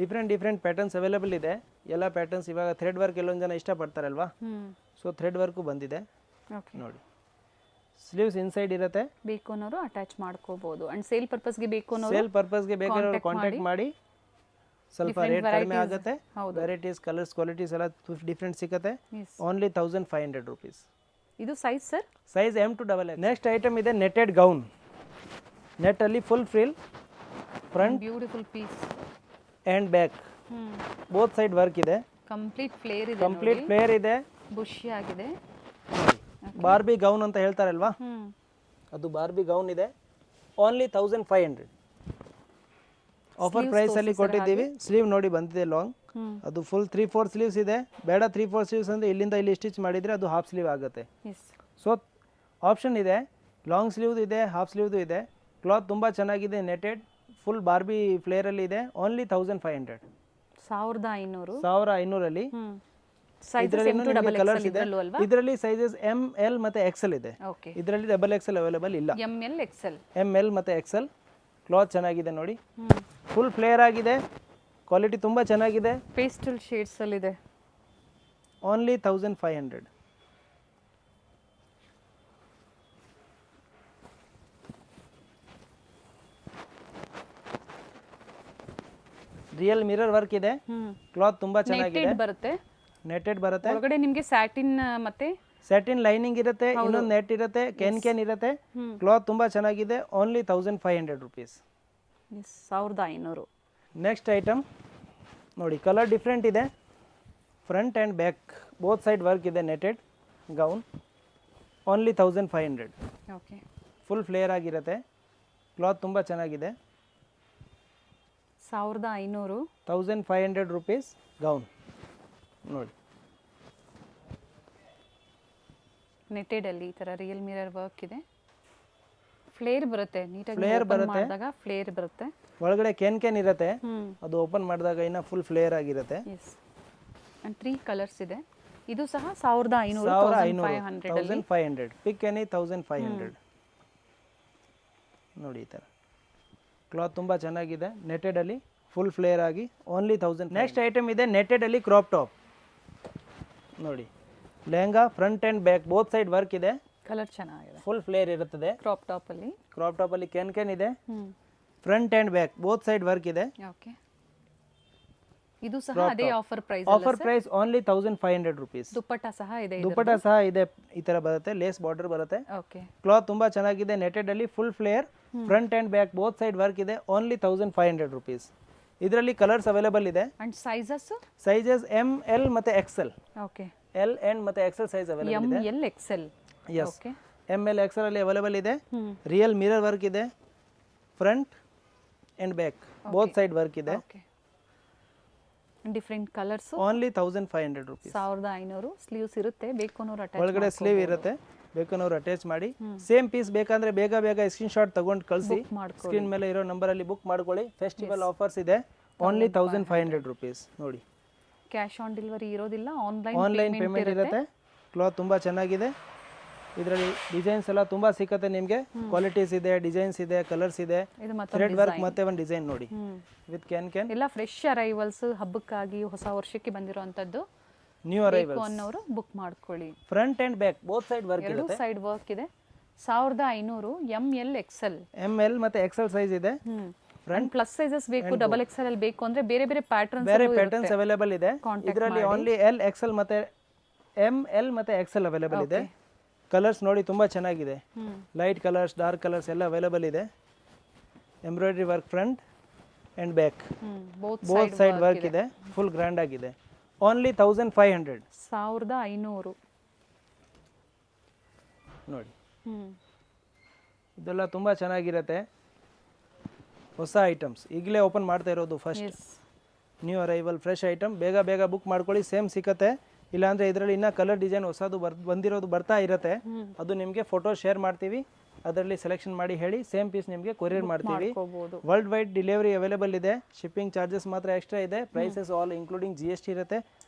ಡಿಫ್ರೆಂಟ್ ಪ್ಯಾಟರ್ನ್ಸ್ ಅವೈಲೇಬಲ್ ಇದೆ. ಎಲ್ಲ ಪ್ಯಾಟರ್ನ್ಸ್ ಇವಾಗ ಥ್ರೆಡ್ ವರ್ಕ್ ಎಲ್ಲೊಂದು ಜನ ಇಷ್ಟಪಡ್ತಾರಲ್ವಾ, ಸೊ ಥ್ರೆಡ್ ವರ್ಕು ಬಂದಿದೆ ನೋಡಿ. ಸ್ಲೀವ್ಸ್ ಇನ್ಸೈಡ್ ಇರುತ್ತೆ. ಬೇಕು ಅನ್ನೋರು ಅಟ್ಯಾಚ್ ಮಾಡ್ಕೋಬಹುದು. ಅಂಡ್ ಸೇಲ್ ಪರ್ಪಸ್ಗೆ ಬೇಕು ಅನ್ನೋರು ಸೇಲ್ ಪರ್ಪಸ್ಗೆ ಬೇಕಾದ್ರೆ ಕಾಂಟ್ಯಾಕ್ಟ್ ಮಾಡಿ. ಸ್ವಲ್ಪ ರೇಟ್ ಕಡಿಮೆ ಆಗುತ್ತೆ. ವೆರೈಟೀಸ್, ಕಲರ್ಸ್, ಕ್ವಾಲಿಟೀಸ್ ಎಲ್ಲ ಡಿಫ್ರೆಂಟ್ ಸಿಗುತ್ತೆ. Only 1500 rupees. ಇದು size sir? Size M to XXL. Next item ಇದೆ ನೆಟೆಡ್ ಗೌನ್. ನೆಟ್ ಅಲ್ಲಿ full frill, front beautiful piece and back both side work ಇದೆ. ಕಂಪ್ಲೀಟ್ ಫ್ಲೇರ್ ಇದೆ. ಬುಷಿ ಆಗಿದೆ. ಬಾರ್ಬಿ ಗೌನ್ ಅಂತ ಹೇಳ್ತಾರಲ್ವಾ, ಅದು ಬಾರ್ಬಿ ಗೌನ್ ಇದೆ. ಓನ್ಲಿ 1500. ಆಫರ್ ಪ್ರೈಸ್ ಅಲ್ಲಿ ಕೊಟ್ಟಿದ್ದೀವಿ. ಸ್ಲೀವ್ ನೋಡಿ ಬಂದಿದೆ ಲಾಂಗ್. ಅದು ಫುಲ್ 3/4 ಸ್ಲೀವ್ಸ್ ಇದೆ. ಬೇಡ 3/4 ಸ್ಲೀವ್ಸ್ ಅಂದ್ರೆ ಇಲ್ಲಿಂದ ಇಲ್ಲಿ ಸ್ಟಿಚ್ ಮಾಡಿದ್ರೆ ಅದು ಹಾಫ್ ಸ್ಲೀವ್ ಆಗುತ್ತೆ. ಸೊ ಆಪ್ಷನ್ ಇದೆ. ಲಾಂಗ್ ಸ್ಲೀವ್ದು ಇದೆ, ಹಾಫ್ ಸ್ಲೀವ್ದು ಇದೆ. ಕ್ಲಾತ್ ತುಂಬಾ ಚೆನ್ನಾಗಿದೆ. ನೆಟೆಡ್ ಫುಲ್ ಬಾರ್ಬಿ ಫ್ಲೇರ್ ಅಲ್ಲಿ ಇದೆ. ಓನ್ಲಿ 1500. 1500 ಅಲ್ಲಿ. ಇದರಲ್ಲಿ ಸೈಜಸ್ ML ಮತ್ತೆ XL ಇದೆ. ಇದರಲ್ಲಿ XXL ಅವೈಲೇಬಲ್ ಇಲ್ಲ. ML ಮತ್ತೆ XL. ಕ್ಲಾತ್ ಚೆನ್ನಾಗಿದೆ ನೋಡಿ. ಫುಲ್ ಫ್ಲೇರ್ ಆಗಿದೆ. ಕ್ವಾಲಿಟಿ ತುಂಬಾ ಚೆನ್ನಾಗಿದೆ. ಪೇಸ್ಟಲ್ ಶೇಡ್ಸ್ ಅಲ್ಲಿ ಇದೆ. ಓನ್ಲಿ 1500. ರಿಯಲ್ ಮಿರರ್ ವರ್ಕ್ ಇದೆ. ಕ್ಲಾತ್ ತುಂಬಾ ಚೆನ್ನಾಗಿದೆ. ನೆಟೆಡ್ ಬರುತ್ತೆ. ಒಳಗಡೆ ನಿಮಗೆ ಸ್ಯಾಟಿನ್ ಮತ್ತೆ ಸ್ಯಾಟಿನ್ ಲೈನಿಂಗ್ ಇರುತ್ತೆ. ಇನ್ನೊಂದು ನೆಟ್ ಇರುತ್ತೆ. ಕ್ಯಾನ್ ಇರುತ್ತೆ. ಕ್ಲಾತ್ ತುಂಬಾ ಚೆನ್ನಾಗಿದೆ. Only 1500 rupees. 1500. ನೆಕ್ಸ್ಟ್ ಐಟಮ್ ನೋಡಿ, ಕಲರ್ ಡಿಫ್ರೆಂಟ್ ಇದೆ, front and back both side work ಇದೆ, netted gown, only 1500. Okay, full flare ಆಗಿರುತ್ತೆ, ಕ್ಲಾತ್ ತುಂಬ ಚೆನ್ನಾಗಿದೆ. 1500. 1500 ರುಪೀಸ್ ಗೌನ್ ನೋಡಿ. ನೆಟೆಡಲ್ಲಿ ಈ ಥರ ರಿಯಲ್ ಮಿರರ್ ವರ್ಕ್ ಇದೆ, ಫ್ಲೇರ್ ಬರುತ್ತೆ, ನೀಟಾಗಿ ಫ್ಲೇರ್ ಬರುತ್ತೆ, ಮಾಡಿದಾಗ ಫ್ಲೇರ್ ಬರುತ್ತೆ. ಒಳಗಡೆ ಕೆನ್ ಇರುತ್ತೆ, ಅದು ಓಪನ್ ಮಾಡಿದಾಗ ಇನ್ನ ಫುಲ್ ಫ್ಲೇರ್ ಆಗಿರುತ್ತೆ. ಎಸ್, ಆ್ಯಂಡ್ 3 ಕಲರ್ಸ್ ಇದೆ. ಇದು ಸಹ 1500, 1500 ಪಿಕ್ ಎನಿ 1500 ನೋಡಿ. ಈ ಥರ ಕ್ಲಾತ್ ತುಂಬ ಚೆನ್ನಾಗಿದೆ, ನೆಟೆಡಲ್ಲಿ ಫುಲ್ ಫ್ಲೇರ್ ಆಗಿ ಓನ್ಲಿ 1000. ನೆಕ್ಸ್ಟ್ ಐಟಮ್ ಇದೆ ನೆಟೆಡಲ್ಲಿ ಕ್ರಾಪ್ ಟಾಪ್ ನೋಡಿ. Lehenga front and back both side work ಇದೆ, ಕಲರ್ ಚೆನ್ನಾಗಿದೆ, ಫುಲ್ ಫ್ಲೇರ್ ಇರುತ್ತದೆ. ಕ್ರಾಪ್ ಟಾಪಲ್ಲಿ, ಕ್ರಾಪ್ ಟಾಪಲ್ಲಿ ಕೆನ್ ಇದೆ, front and back both side work ಇದೆ. ಓಕೆ, ಇದು ಸಹ ಅದೇ offer price. Offer price only 1500 rupees. Dupatta ಸಹ ಇದೆ, ದುಪ್ಪಟ್ಟ ಸಹ ಇದೆ, ಈ ತರ ಬರುತ್ತೆ, ಲೇಸ್ ಬಾರ್ಡರ್ ಬರುತ್ತೆ. ಓಕೆ, ಕ್ಲಾತ್ ತುಂಬಾ ಚೆನ್ನಾಗಿದೆ, ನೆಟೆಡ್ ಅಲ್ಲಿ full flare, front and back both side work ಇದೆ, ಓನ್ಲಿ 1500 ರುಪೀಸ್. ಇದರಲ್ಲಿ ಕಲರ್ಸ್ ಅವೈಲೇಬಲ್ ಇದೆ. ಅಂಡ್ ಸೈಜಸ್ ಎಂ ಎಲ್ ಮತ್ತೆ ಎಕ್ಸೆಲ್. ಓಕೆ, ಎಲ್ ಅಂಡ್ ಮತ್ತೆ ಎಕ್ಸೆಲ್ ಸೈಜ್ ಅವೈಲೇಬಲ್ ಇದೆ. M L XL. S, M L XL ಅಲ್ಲಿ available ಇದೆ. Real mirror work ಇದೆ, front and back both side work ಇದೆ. Okay, different colours, only 1500 rupees. 1500. Sleeves ಇರುತ್ತೆ, ಬೇಕು ಅನ್ನೋರು ಅಟ್ಯಾಚ್ ಒಳಗಡೆ ಸ್ಲೀವ್ ಇರುತ್ತೆ, ಬೇಕನ್ನೋರು ಅಟ್ಯಾಚ್ ಮಾಡಿ. ಸೇಮ್ ಪೀಸ್ ಬೇಕಂದ್ರೆ ಬೇಗ ಸ್ಕ್ರೀನ್ ಶಾಟ್ ತಗೊಂಡು ಕಳಿಸಿ, ಸ್ಕ್ರೀನ್ ಮೇಲೆ ಇರೋ ನಂಬರ್ ಅಲ್ಲಿ ಬುಕ್ ಮಾಡ್ಕೊಳ್ಳಿ. ಫೆಸ್ಟಿವಲ್ ಆಫರ್ಸ್ ಇದೆ, ಓನ್ಲಿ 1500 ರುಪೀಸ್ ನೋಡಿ. ಕ್ಯಾಶ್ ಆನ್ ಡೆಲಿವರಿ ಇರೋದಿಲ್ಲ, ಆನ್ಲೈನ್ ಪೇಮೆಂಟ್ ಇರುತ್ತೆ. ಕ್ಲಾತ್ ತುಂಬಾ ಚೆನ್ನಾಗಿದೆ, ಇದರಲ್ಲಿ ಡಿಸೈನ್ಸ್ ಎಲ್ಲ ತುಂಬಾ ಸಿಕ್ಕತ್ತೆ ನಿಮಗೆ. ಕ್ವಾಲಿಟೀಸ್ ಇದೆ, ಡಿಸೈನ್ಸ್ ಇದೆ, ಕಲರ್ಸ್ ಇದೆ, ಥ್ರೆಡ್ ವರ್ಕ್ ಮತ್ತೆ ಒಂದು ಡಿಸೈನ್ ನೋಡಿ ವಿತ್ ಕ್ಯಾನ್ ಎಲ್ಲ ಫ್ರೆಶ್ ಅರೈವಲ್ಸ್, ಹಬ್ಬಕ್ಕಾಗಿ ಹೊಸ ವರ್ಷಕ್ಕೆ ಬಂದಿರುವಂತದ್ದು. ನ್ಯೂ ಅರೈವಲ್ಸ್ ಅನ್ನೋರು ಬುಕ್ ಮಾಡ್ಕೊಳ್ಳಿ. Front and back both side work ಎರಡು ಇರುತ್ತೆ. ಸೈಡ್ ವರ್ಕ್ ಇದೆ. 1500 M L Excel. M L ಮತ್ತೆ ಎಕ್ಸೆಲ್ ಸೈಜ್ ಇದೆ. ಫ್ರಂಟ್ ಪ್ಲಸ್ ಸೈಜಸ್ ಬೇಕು, ಡಬಲ್ ಎಕ್ಸೆಲ್ ಅಲ್ಲಿ ಬೇಕು ಅಂದ್ರೆ ಬೇರೆ ಪ್ಯಾಟರ್ನ್ಸ್ ಅವೈಲೇಬಲ್ ಇದೆ. ಇದರಲ್ಲಿ ಓನ್ಲಿ ಎಲ್ ಎಕ್ಸೆಲ್ ಮತ್ತೆ ಎಂ ಎಲ್ ಮತ್ತೆ ಎಕ್ಸೆಲ್ ಅವೈಲೇಬಲ್ ಇದೆ. ಕಲರ್ಸ್ ನೋಡಿ ತುಂಬಾ ಚೆನ್ನಾಗಿದೆ, ಲೈಟ್ ಕಲರ್ಸ್, ಡಾರ್ಕ್ ಕಲರ್ಸ್ ಎಲ್ಲ ಅವೈಲೇಬಲ್ ಇದೆ. Embroidery work front and back both side work ಇದೆ, ಫುಲ್ ಗ್ರ್ಯಾಂಡ್ ಆಗಿದೆ. ಓನ್ಲಿ 1500. 1500 ನೋಡಿ. ಇದೆಲ್ಲ ತುಂಬಾ ಚೆನ್ನಾಗಿರುತ್ತೆ, ಹೊಸ ಐಟಮ್ಸ್ ಈಗಲೇ ಓಪನ್ ಮಾಡ್ತಾ ಇರೋದು. First new arrival fresh item, ಬೇಗ ಬುಕ್ ಮಾಡ್ಕೊಳ್ಳಿ. ಸೇಮ್ ಸಿಕ್ಕತ್ತೆ, ಇಲ್ಲಾಂದ್ರೆ ಇದರಲ್ಲಿ ಇನ್ನೂ ಕಲರ್ ಡಿಸೈನ್ ಹೊಸದು ಬಂದಿರೋದು ಬರ್ತಾ ಇರುತ್ತೆ. ಅದು ನಿಮಗೆ ಫೋಟೋ ಶೇರ್ ಮಾಡ್ತೀವಿ, ಅದರಲ್ಲಿ ಸೆಲೆಕ್ಷನ್ ಮಾಡಿ ಹೇಳಿ, ಸೇಮ್ ಪೀಸ್ ನಿಮಗೆ ಕೊರಿಯರ್ ಮಾಡ್ತೀವಿ. ವರ್ಲ್ಡ್ ವೈಡ್ ಡೆಲಿವರಿ ಅವೈಲೇಬಲ್ ಇದೆ, ಶಿಪ್ಪಿಂಗ್ ಚಾರ್ಜಸ್ ಮಾತ್ರ ಎಕ್ಸ್ಟ್ರಾ ಇದೆ. ಪ್ರೈಸಸ್ ಆಲ್ ಇನ್ಕ್ಲೂಡಿಂಗ್ GST ಇರುತ್ತೆ.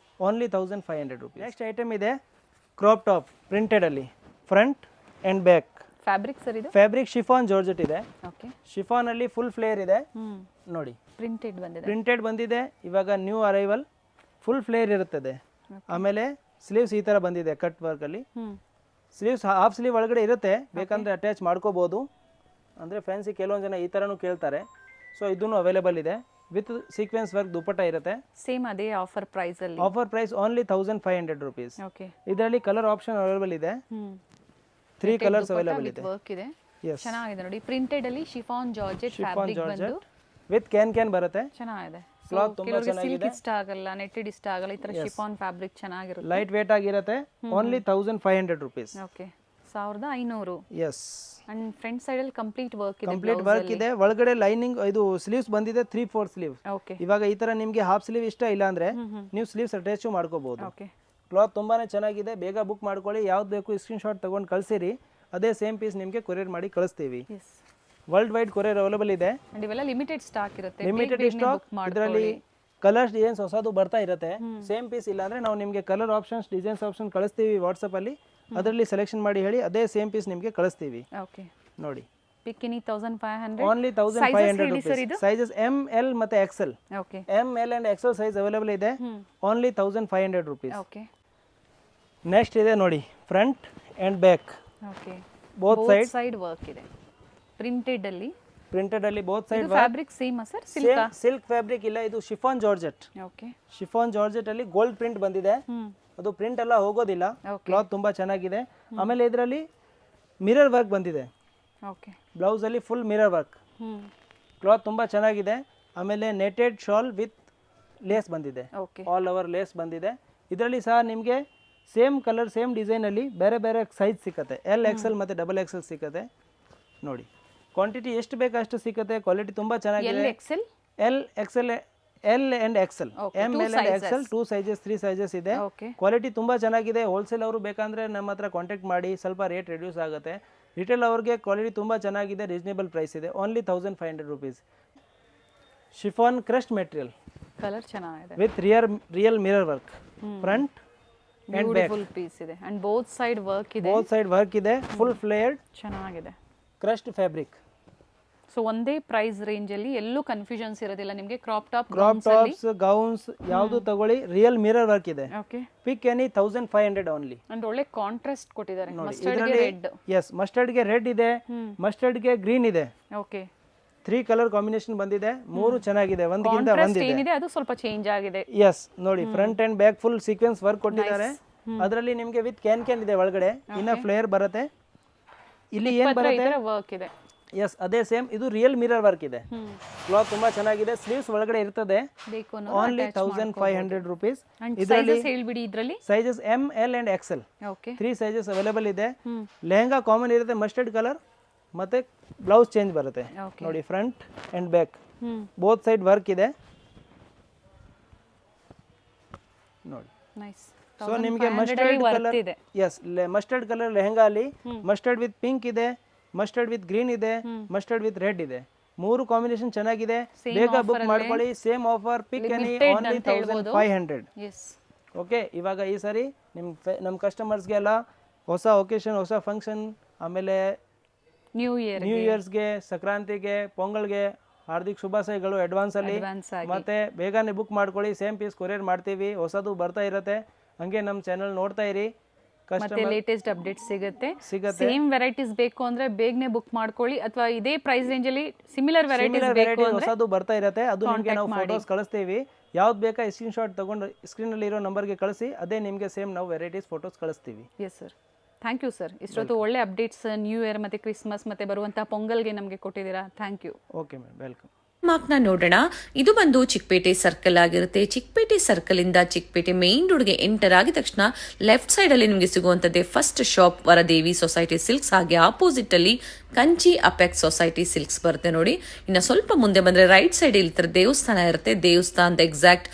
Only 1500 rupees. ನೆಕ್ಸ್ಟ್ ಐಟಮ್ ಇದೆ ಕ್ರಾಪ್ ಟಾಪ್ ಪ್ರಿಂಟೆಡ್ ಅಲ್ಲಿ, front and back. Fabric sir ಇದು? ಫ್ಯಾಬ್ರಿಕ್ ಶಿಫಾನ್ ಜಾರ್ಜೆಟ್ ಇದೆ. ಓಕೆ, ಶಿಫಾನ್ ಅಲ್ಲಿ ಫುಲ್ ಫ್ಲೇರ್ ಇದೆ ನೋಡಿ. ಪ್ರಿಂಟೆಡ್ ಬಂದಿದೆ, ಇವಾಗ ನ್ಯೂ ಅರೈವಲ್, ಫುಲ್ ಫ್ಲೇರ್ ಇರುತ್ತದೆ. ಆಮೇಲೆ ಸ್ಲೀವ್ಸ್ ಈ ತರ ಬಂದಿದೆ ಕಟ್ ವರ್ಕ್ ಅಲ್ಲಿ. ಸ್ಲೀವ್ಸ್ ಹಾಫ್ ಸ್ಲೀವ್ ಒಳಗಡೆ ಇರುತ್ತೆ, ಬೇಕಂದ್ರೆ ಅಟ್ಯಾಚ್ ಮಾಡ್ಕೋಬಹುದು. ಅಂದ್ರೆ ಫ್ಯಾನ್ಸಿ ಕೆಲವೊಂದು ಜನ ಈ ತರನು ಕೇಳ್ತಾರೆ, ಸೊ ಇದನ್ನು ಅವೈಲೇಬಲ್ ಇದೆ. ವಿತ್ ಸೀಕ್ವೆನ್ಸ್ ವರ್ಕ್ ದುಪ್ಪಟ್ಟ ಇರುತ್ತೆ. ಸೇಮ್ ಅದೇ ಆಫರ್ ಪ್ರೈಸ್ ಅಲ್ಲಿ. Offer price only 1500 rupees. Okay, ಇದರಲ್ಲಿ ಕಲರ್ ಆಪ್ಷನ್ ಅವೈಲೇಬಲ್ ಇದೆ. 3 ಕಲರ್ಸ್ ಅವೈಲೇಬಲ್ ಇದೆ. ವರ್ಕ್ ಇದೆ, ಚೆನ್ನಾಗಿದೆ ನೋಡಿ. ಪ್ರಿಂಟೆಡ್ ಅಲ್ಲಿ ಶಿಫಾನ್ ಜಾರ್ಜೆಟ್ ಫ್ಯಾಬ್ರಿಕ್ ಬಂದು ವಿತ್ ಕ್ಯಾನ್ ಬರುತ್ತೆ, ಚೆನ್ನಾಗಿದೆ. ಕ್ಲಾತ್ ತುಂಬಾ ಚೆನ್ನಾಗಿದೆ. ಇಷ್ಟ ಆಗಲ್ಲ, ನೆಟೆಡ್ ಇಷ್ಟ ಆಗಲ್ಲ, ಈ ತರ ಶಿಫಾನ್ ಫ್ಯಾಬ್ರಿಕ್ ಚೆನ್ನಾಗಿರುತ್ತೆ. ಲೈಟ್ ವೇಟ್ ಆಗಿರುತ್ತೆ. Only 1500 rupees. Okay, 1500. Yes, and front side ಅಲ್ಲಿ ಕಂಪ್ಲೀಟ್ ವರ್ಕ್ ಇದೆ. ಕಂಪ್ಲೀಟ್ ವರ್ಕ್ ಇದೆ. ಒಳಗಡೆ ಲೈನಿಂಗ್ ಇದು ಸ್ಲೀವ್ಸ್ ಬಂದಿದೆ 3/4 ಸ್ಲೀವ್. ಓಕೆ, ಇವಾಗ ಈ ತರ ನಿಮಗೆ ಹಾಫ್ ಸ್ಲೀವ್ ಇಷ್ಟ ಇಲ್ಲ ಅಂದ್ರೆ ನೀವು ಸ್ಲೀವ್ಸ್ ಅಟ್ಯಾಚ್ ಮಾಡ್ಕೋಬಹುದು. ಓಕೆ, ಕ್ಲಾತ್ ತುಂಬಾನೇ ಚೆನ್ನಾಗಿದೆ, ಬೇಗ ಬುಕ್ ಮಾಡ್ಕೊಳ್ಳಿ. ಯಾವ್ದು ಬೇಕು ಸ್ಕ್ರೀನ್ ಶಾಟ್ ತಗೊಂಡು ಕಳಿಸಿರಿ, ಅದೇ ಸೇಮ್ ಪೀಸ್ ನಿಮಗೆ ಕೊರಿಯರ್ ಮಾಡಿ ಕಳಿಸ್ತೀವಿ. ವರ್ಲ್ಡ್ ವೈಡ್ ಕೊರಿಯರ್ ಅವೈಲೇಬಲ್ ಇದೆ. ಅಂಡ್ ಇವೆಲ್ಲ ಲಿಮಿಟೆಡ್ ಸ್ಟಾಕ್ ಇರುತ್ತೆ, ಲಿಮಿಟೆಡ್ ಸ್ಟಾಕ್. ಇದರಲ್ಲಿ ಕಲರ್ಸ್ ಡಿಸೈನ್ಸ್ ಹೊಸದು ಬರ್ತಾ ಇರುತ್ತೆ. ಸೇಮ್ ಪೀಸ್ ಇಲ್ಲ ಅಂದ್ರೆ ನಾವು ನಿಮಗೆ ಕಲರ್ ಆಪ್ಷನ್ಸ್, ಡಿಸೈನ್ಸ್ ಆಪ್ಷನ್ ಕಳಿಸ್ತೀವಿ ವಾಟ್ಸ್ಆಪ್ ಅಲ್ಲಿ, ಅದರಲ್ಲಿ ಸೆಲೆಕ್ಷನ್ ಮಾಡಿ ಹೇಳಿ, ಅದೇ ಸೇಮ್ ಪೀಸ್ ನಿಮಗೆ ಕಳಿಸ್ತೀವಿ. ಓಕೆ, ನೋಡಿ. Pick any 1500. Only 1500 rupees. Sizes M L ಮತ್ತೆ XL. Okay, M L and XL size available ಇದೆ. Only 1500 rupees. ಓಕೆ, ನೆಕ್ಸ್ಟ್ ಇದೆ ನೋಡಿ, front and back. Okay, both side work ಇದೆ. ಪ್ರಿಂಟೆಡ್ ಅಲ್ಲಿ both side fabric same sir? Silk fabric ಇಲ್ಲ, ಇದು chiffon georgette. Okay, chiffon georgette ಅಲ್ಲಿ gold print ಬಂದಿದೆ. ಅದು ಪ್ರಿಂಟ್ ಎಲ್ಲ ಹೋಗೋದಿಲ್ಲ, ಕ್ಲಾತ್ ತುಂಬಾ ಚೆನ್ನಾಗಿದೆ. ಆಮೇಲೆ ಇದರಲ್ಲಿ ಮಿರರ್ ವರ್ಕ್ ಬಂದಿದೆ. ಓಕೆ, ಬ್ಲೌಸ್ ಅಲ್ಲಿ ಫುಲ್ ಮಿರರ್ ವರ್ಕ್. ಕ್ಲಾತ್ ತುಂಬಾ ಚೆನ್ನಾಗಿದೆ. ಆಮೇಲೆ ನೆಟೆಡ್ ಶಾಲ್ ವಿತ್ ಲೇಸ್ ಬಂದಿದೆ, ಓಕೆ ಆಲ್ ಓವರ್ ಲೇಸ್ ಬಂದಿದೆ. ಇದರಲ್ಲಿ ಸಹ ನಿಮಗೆ ಸೇಮ್ ಕಲರ್ ಸೇಮ್ ಡಿಸೈನಲ್ಲಿ ಬೇರೆ ಬೇರೆ ಸೈಜ್ ಸಿಕ್ಕತ್ತೆ, ಎಲ್ ಎಕ್ಸೆಲ್ ಮತ್ತು ಡಬಲ್ ಎಕ್ಸೆಲ್ ಸಿಕ್ಕತ್ತೆ. ನೋಡಿ ಕ್ವಾಂಟಿಟಿ ಎಷ್ಟು ಬೇಕು ಅಷ್ಟು ಸಿಕ್ಕತ್ತೆ, ಕ್ವಾಲಿಟಿ ತುಂಬ ಚೆನ್ನಾಗಿದೆ. XL L XL L and XL, M L and XL 2 sizes 3 sizes ಇದೆ. ಓಕೆ ಕ್ವಾಲಿಟಿ ತುಂಬ ಚೆನ್ನಾಗಿದೆ. ಹೋಲ್ಸೇಲ್ ಅವರು ಬೇಕಂದರೆ ನಮ್ಮ ಹತ್ರ ಕಾಂಟ್ಯಾಕ್ಟ್ ಮಾಡಿ, ಸ್ವಲ್ಪ ರೇಟ್ ರಿಡ್ಯೂಸ್ ಆಗುತ್ತೆ. ರಿಟೇಲ್ ಅವ್ರಿಗೆ ಕ್ವಾಲಿಟಿ ತುಂಬ ಚೆನ್ನಾಗಿದೆ, ರೀಸನೇಬಲ್ ಪ್ರೈಸ್ ಇದೆ, only 1500 rupees. Chiffon crust material colour ಚೆನ್ನಾಗಿದೆ with real mirror work, front and back, full piece ಇದೆ ಅಂಡ್ ಬೋತ್ ಸೈಡ್ ವರ್ಕ್ ಇದೆ, ಬೋತ್ ಸೈಡ್ ವರ್ಕ್ ಇದೆ, ಫುಲ್ ಫ್ಲೇಯರ್ಡ್ ಚೆನ್ನಾಗಿದೆ ಕ್ರಸ್ಟ್ ಫ್ಯಾಬ್ರಿಕ್. ಸೊ ಒಂದೇ ಪ್ರೈಸ್ ರೇಂಜ್ ಅಲ್ಲಿ ಎಲ್ಲೂ confusions ಇರೋದಿಲ್ಲ ನಿಮಗೆ. ಕ್ರಾಪ್ ಟಾಪ್ಸ್, ಗೌನ್ಸ್ ಯಾವುದು ತಗೊಳ್ಳಿ, ರಿಯಲ್ ಮಿರರ್ ವರ್ಕ್ ಇದೆ. Okay pick any 1500 only. And ಒಳ್ಳೆ ಕಾಂಟ್ರಾಸ್ಟ್ ಕೊಟ್ಟಿದ್ದಾರೆ, ಮಸ್ಟರ್ಡ್ ಗೆ ರೆಡ್. ಎಸ್, ಮಸ್ಟರ್ಡ್ ಗೆ ರೆಡ್ ಇದೆ, ಮಸ್ಟರ್ಡ್ ಗೆ ಗ್ರೀನ್ ಇದೆ. ಓಕೆ 3 ಕಲರ್ ಕಾಂಬಿನೇಷನ್ ಬಂದಿದೆ, 3 ಚೆನ್ನಾಗಿದೆ, ಒಂದಕ್ಕಿಂತ ಒಂದಿದೆ. ಏನಿದೆ ಅದು ಸ್ವಲ್ಪ ಚೇಂಜ್ ಆಗಿದೆ. ಎಸ್ ನೋಡಿ, front and back full sequence work ಕೊಟ್ಟಿದ್ದಾರೆ. ಅದರಲ್ಲಿ ನಿಮಗೆ ವಿತ್ ಕ್ಯಾನ್ ಇದೆ ಒಳಗಡೆ, ಇನ್ನ ಫ್ಲೇಯರ್ ಬರುತ್ತೆ. ಇಲ್ಲಿ ಏನ್ ಬರುತ್ತೆ ವರ್ಕ್ ಇದೆ. ಎಸ್, ಅದೇ ಸೇಮ್. ಇದು ರಿಯಲ್ ಮಿರರ್ ವರ್ಕ್ ಇದೆ. ಕ್ಲಾತ್ ತುಂಬಾ ಚೆನ್ನಾಗಿದೆ, ಸ್ಲೀವ್ಸ್ ಒಳಗಡೆ ಇರ್ತದೆ. Only 1500 rupees. ಇದರಲ್ಲಿ ಹೇಳ್ಬಿಡಿ, ಇದರಲ್ಲಿ sizes M L and XL okay 3 sizes available ಇದೆ. ಲೆಹಂಗಾ ಕಾಮನ್ ಇರುತ್ತೆ, ಮಸ್ಟರ್ಡ್ ಕಲರ್, ಮತ್ತೆ ಬ್ಲೌಸ್ ಚೇಂಜ್ ಬರುತ್ತೆ. ನೋಡಿ front and back both side work ಇದೆ. ನೋಡಿ ನೈಸ್. ಸೊ ನಿಮಗೆ mustard colour, yes, mustard colour lehenga ಅಲ್ಲಿ ಮಸ್ಟರ್ಡ್ ವಿತ್ ಪಿಂಕ್ ಇದೆ, ಮಸ್ಟರ್ಡ್ ವಿತ್ ಗ್ರೀನ್ ಇದೆ, ಮಸ್ಟರ್ಡ್ ವಿತ್ ರೆಡ್ ಇದೆ. 3 ಕಾಂಬಿನೇಷನ್ ಚೆನ್ನಾಗಿದೆ, ಬೇಗ ಬುಕ್ ಮಾಡ್ಕೊಳ್ಳಿ. ಸೇಮ್ ಆಫರ್, ಪಿಕ್ ಎನಿ, ಓನ್ಲಿ 1500. ಓಕೆ, ಇವಾಗ ಈ ಸಾರಿ ನಮ್ಮ ಕಸ್ಟಮರ್ಸ್ಗೆಲ್ಲ ಹೊಸ ಒಕೇಶನ್, ಹೊಸ ಫಂಕ್ಷನ್, ಆಮೇಲೆ ನ್ಯೂ ಇಯರ್ಸ್ಗೆ, ಸಂಕ್ರಾಂತಿಗೆ, ಪೊಂಗಲ್ಗೆ ಹಾರ್ದಿಕ ಶುಭಾಶಯಗಳು ಅಡ್ವಾನ್ಸ್ ಅಲ್ಲಿ. ಮತ್ತೆ ಬೇಗನೆ ಬುಕ್ ಮಾಡ್ಕೊಳ್ಳಿ, ಸೇಮ್ ಪೀಸ್ ಕೊರಿಯರ್ ಮಾಡ್ತೀವಿ, ಹೊಸದು ಬರ್ತಾ ಇರುತ್ತೆ. ಹಂಗೆ ನಮ್ಮ ಚಾನಲ್ ನೋಡ್ತಾ ಇರಿ, ಮತ್ತೆ ಲೇಟೆಸ್ಟ್ ಅಪ್ಡೇಟ್ ಸಿಗುತ್ತೆ. ಸೇಮ್ ವೆರೈಟೀಸ್ ಬೇಕು ಅಂದ್ರೆ ಬೇಗನೆ ಬುಕ್ ಮಾಡ್ಕೊಳ್ಳಿ, ಅಥವಾ ಇದೇ ಪ್ರೈಸ್ ರೇಂಜ್ ಅಲ್ಲಿ ಸಿಮಿಲರ್ ವೆರೈಟೀಸ್ ಬೇಕು ಅಂದ್ರೆ ಹೊಸದು ಬರ್ತಾ ಇರುತ್ತೆ. ಅದು ನಿಮಗೆ ನಾವು ಫೋಟೋಸ್ ಕಳಿಸ್ತೀವಿ, ಯಾವ್ದು ಬೇಕಾ ಸ್ಕ್ರೀನ್ ಶಾಟ್ ತಗೊಂಡು ಸ್ಕ್ರೀನ್ ಅಲ್ಲಿ ಇರೋ ನಂಬರ್ಗೆ ಕಳಿಸಿ, ಅದೇ ನಿಮಗೆ ಸೇಮ್ ನಾವು ವೆರೈಟೀಸ್ ಫೋಟೋಸ್ ಕಳಿಸ್ತೀವಿ. Yes sir, thank you sir. ಇಷ್ಟೊತ್ತು ಒಳ್ಳೆ ಅಪ್ಡೇಟ್ಸ್ ನ್ಯೂ ಇಯರ್ ಮತ್ತೆ ಕ್ರಿಸ್ಮಸ್ ಮತ್ತೆ ಬರುವಂತಹ ಪೊಂಗಲ್ಗೆ ನಮಗೆ ಕೊಟ್ಟಿದ್ದೀರಾ. Thank you. Okay madam, welcome. ಮಾರ್ಕ್ನ ನೋಡೋಣ. ಇದು ಬಂದು ಚಿಕ್ಕಪೇಟೆ ಸರ್ಕಲ್ ಆಗಿರುತ್ತೆ. ಚಿಕ್ಕಪೇಟೆ ಸರ್ಕಲ್ ಇಂದ ಚಿಕ್ಕಪೇಟೆ ಮೇನ್ ರೋಡ್ಗೆ ಎಂಟರ್ ಆಗಿದ ತಕ್ಷಣ ಲೆಫ್ಟ್ ಸೈಡ್ ಅಲ್ಲಿ ನಿಮಗೆ ಸಿಗುವಂತದ್ದೇ first shop Varadevi society silks. ಹಾಗೆ ಆಪೋಸಿಟ್ ಅಲ್ಲಿ ಕಂಚಿ ಅಪೆಕ್ಸ್ ಸೊಸೈಟಿ ಸಿಲ್ಕ್ಸ್ ಬರುತ್ತೆ ನೋಡಿ. ಇನ್ನು ಸ್ವಲ್ಪ ಮುಂದೆ ಬಂದ್ರೆ ರೈಟ್ ಸೈಡ್ ಇಲ್ಲಿ ದೇವಸ್ಥಾನ ಇರುತ್ತೆ. ದೇವಸ್ಥಾನದ ಎಕ್ಸಾಕ್ಟ್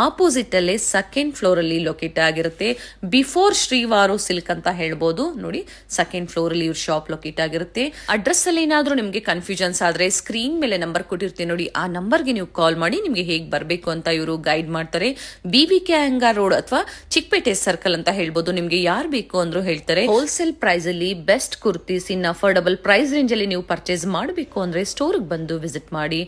ಆಪೋಸಿಟ್ ಅಲ್ಲೇ ಸೆಕೆಂಡ್ ಫ್ಲೋರ್ ಅಲ್ಲಿ ಲೊಕೇಟ್ ಆಗಿರುತ್ತೆ. ಬಿಫೋರ್ ಶ್ರೀವಾರು ಸಿಲ್ಕ್ ಅಂತ ಹೇಳ್ಬೋದು ನೋಡಿ. ಸೆಕೆಂಡ್ ಫ್ಲೋರ್ ಅಲ್ಲಿ ಇವ್ರ ಶಾಪ್ ಲೊಕೇಟ್ ಆಗಿರುತ್ತೆ. ಅಡ್ರೆಸ್ ಅಲ್ಲಿ ಏನಾದ್ರೂ ನಿಮ್ಗೆ ಕನ್ಫ್ಯೂಷನ್ಸ್ ಆದ್ರೆ ಸ್ಕ್ರೀನ್ ಮೇಲೆ ನಂಬರ್ ಕೊಟ್ಟಿರ್ತೀನಿ ನೋಡಿ, ಆ ನಂಬರ್ಗೆ ನೀವು ಕಾಲ್ ಮಾಡಿ ನಿಮ್ಗೆ ಹೇಗೆ ಬರಬೇಕು ಅಂತ ಇವರು ಗೈಡ್ ಮಾಡ್ತಾರೆ. BBK ಅಯ್ಯಂಗಾರ್ ರೋಡ್ ಅಥವಾ ಚಿಕ್ಕಪೇಟೆ ಸರ್ಕಲ್ ಅಂತ ಹೇಳ್ಬೋದು. ನಿಮ್ಗೆ ಯಾರು ಬೇಕು ಅಂದ್ರೂ ಹೇಳ್ತಾರೆ. ಹೋಲ್ಸೇಲ್ ಪ್ರೈಸ್ ಅಲ್ಲಿ ಬೆಸ್ಟ್ ಕುರ್ತೀಸ್ ಇನ್ ಅಫೋರ್ಡಬಲ್ ಪ್ರೈಸ್ ರೇಂಜ್ ಅಲ್ಲಿ ನೀವು ಪರ್ಚೇಸ್ ಮಾಡಬೇಕು ಅಂದ್ರೆ ಸ್ಟೋರ್ಗೆ ಬಂದು ವಿಸಿಟ್ ಮಾಡಿ.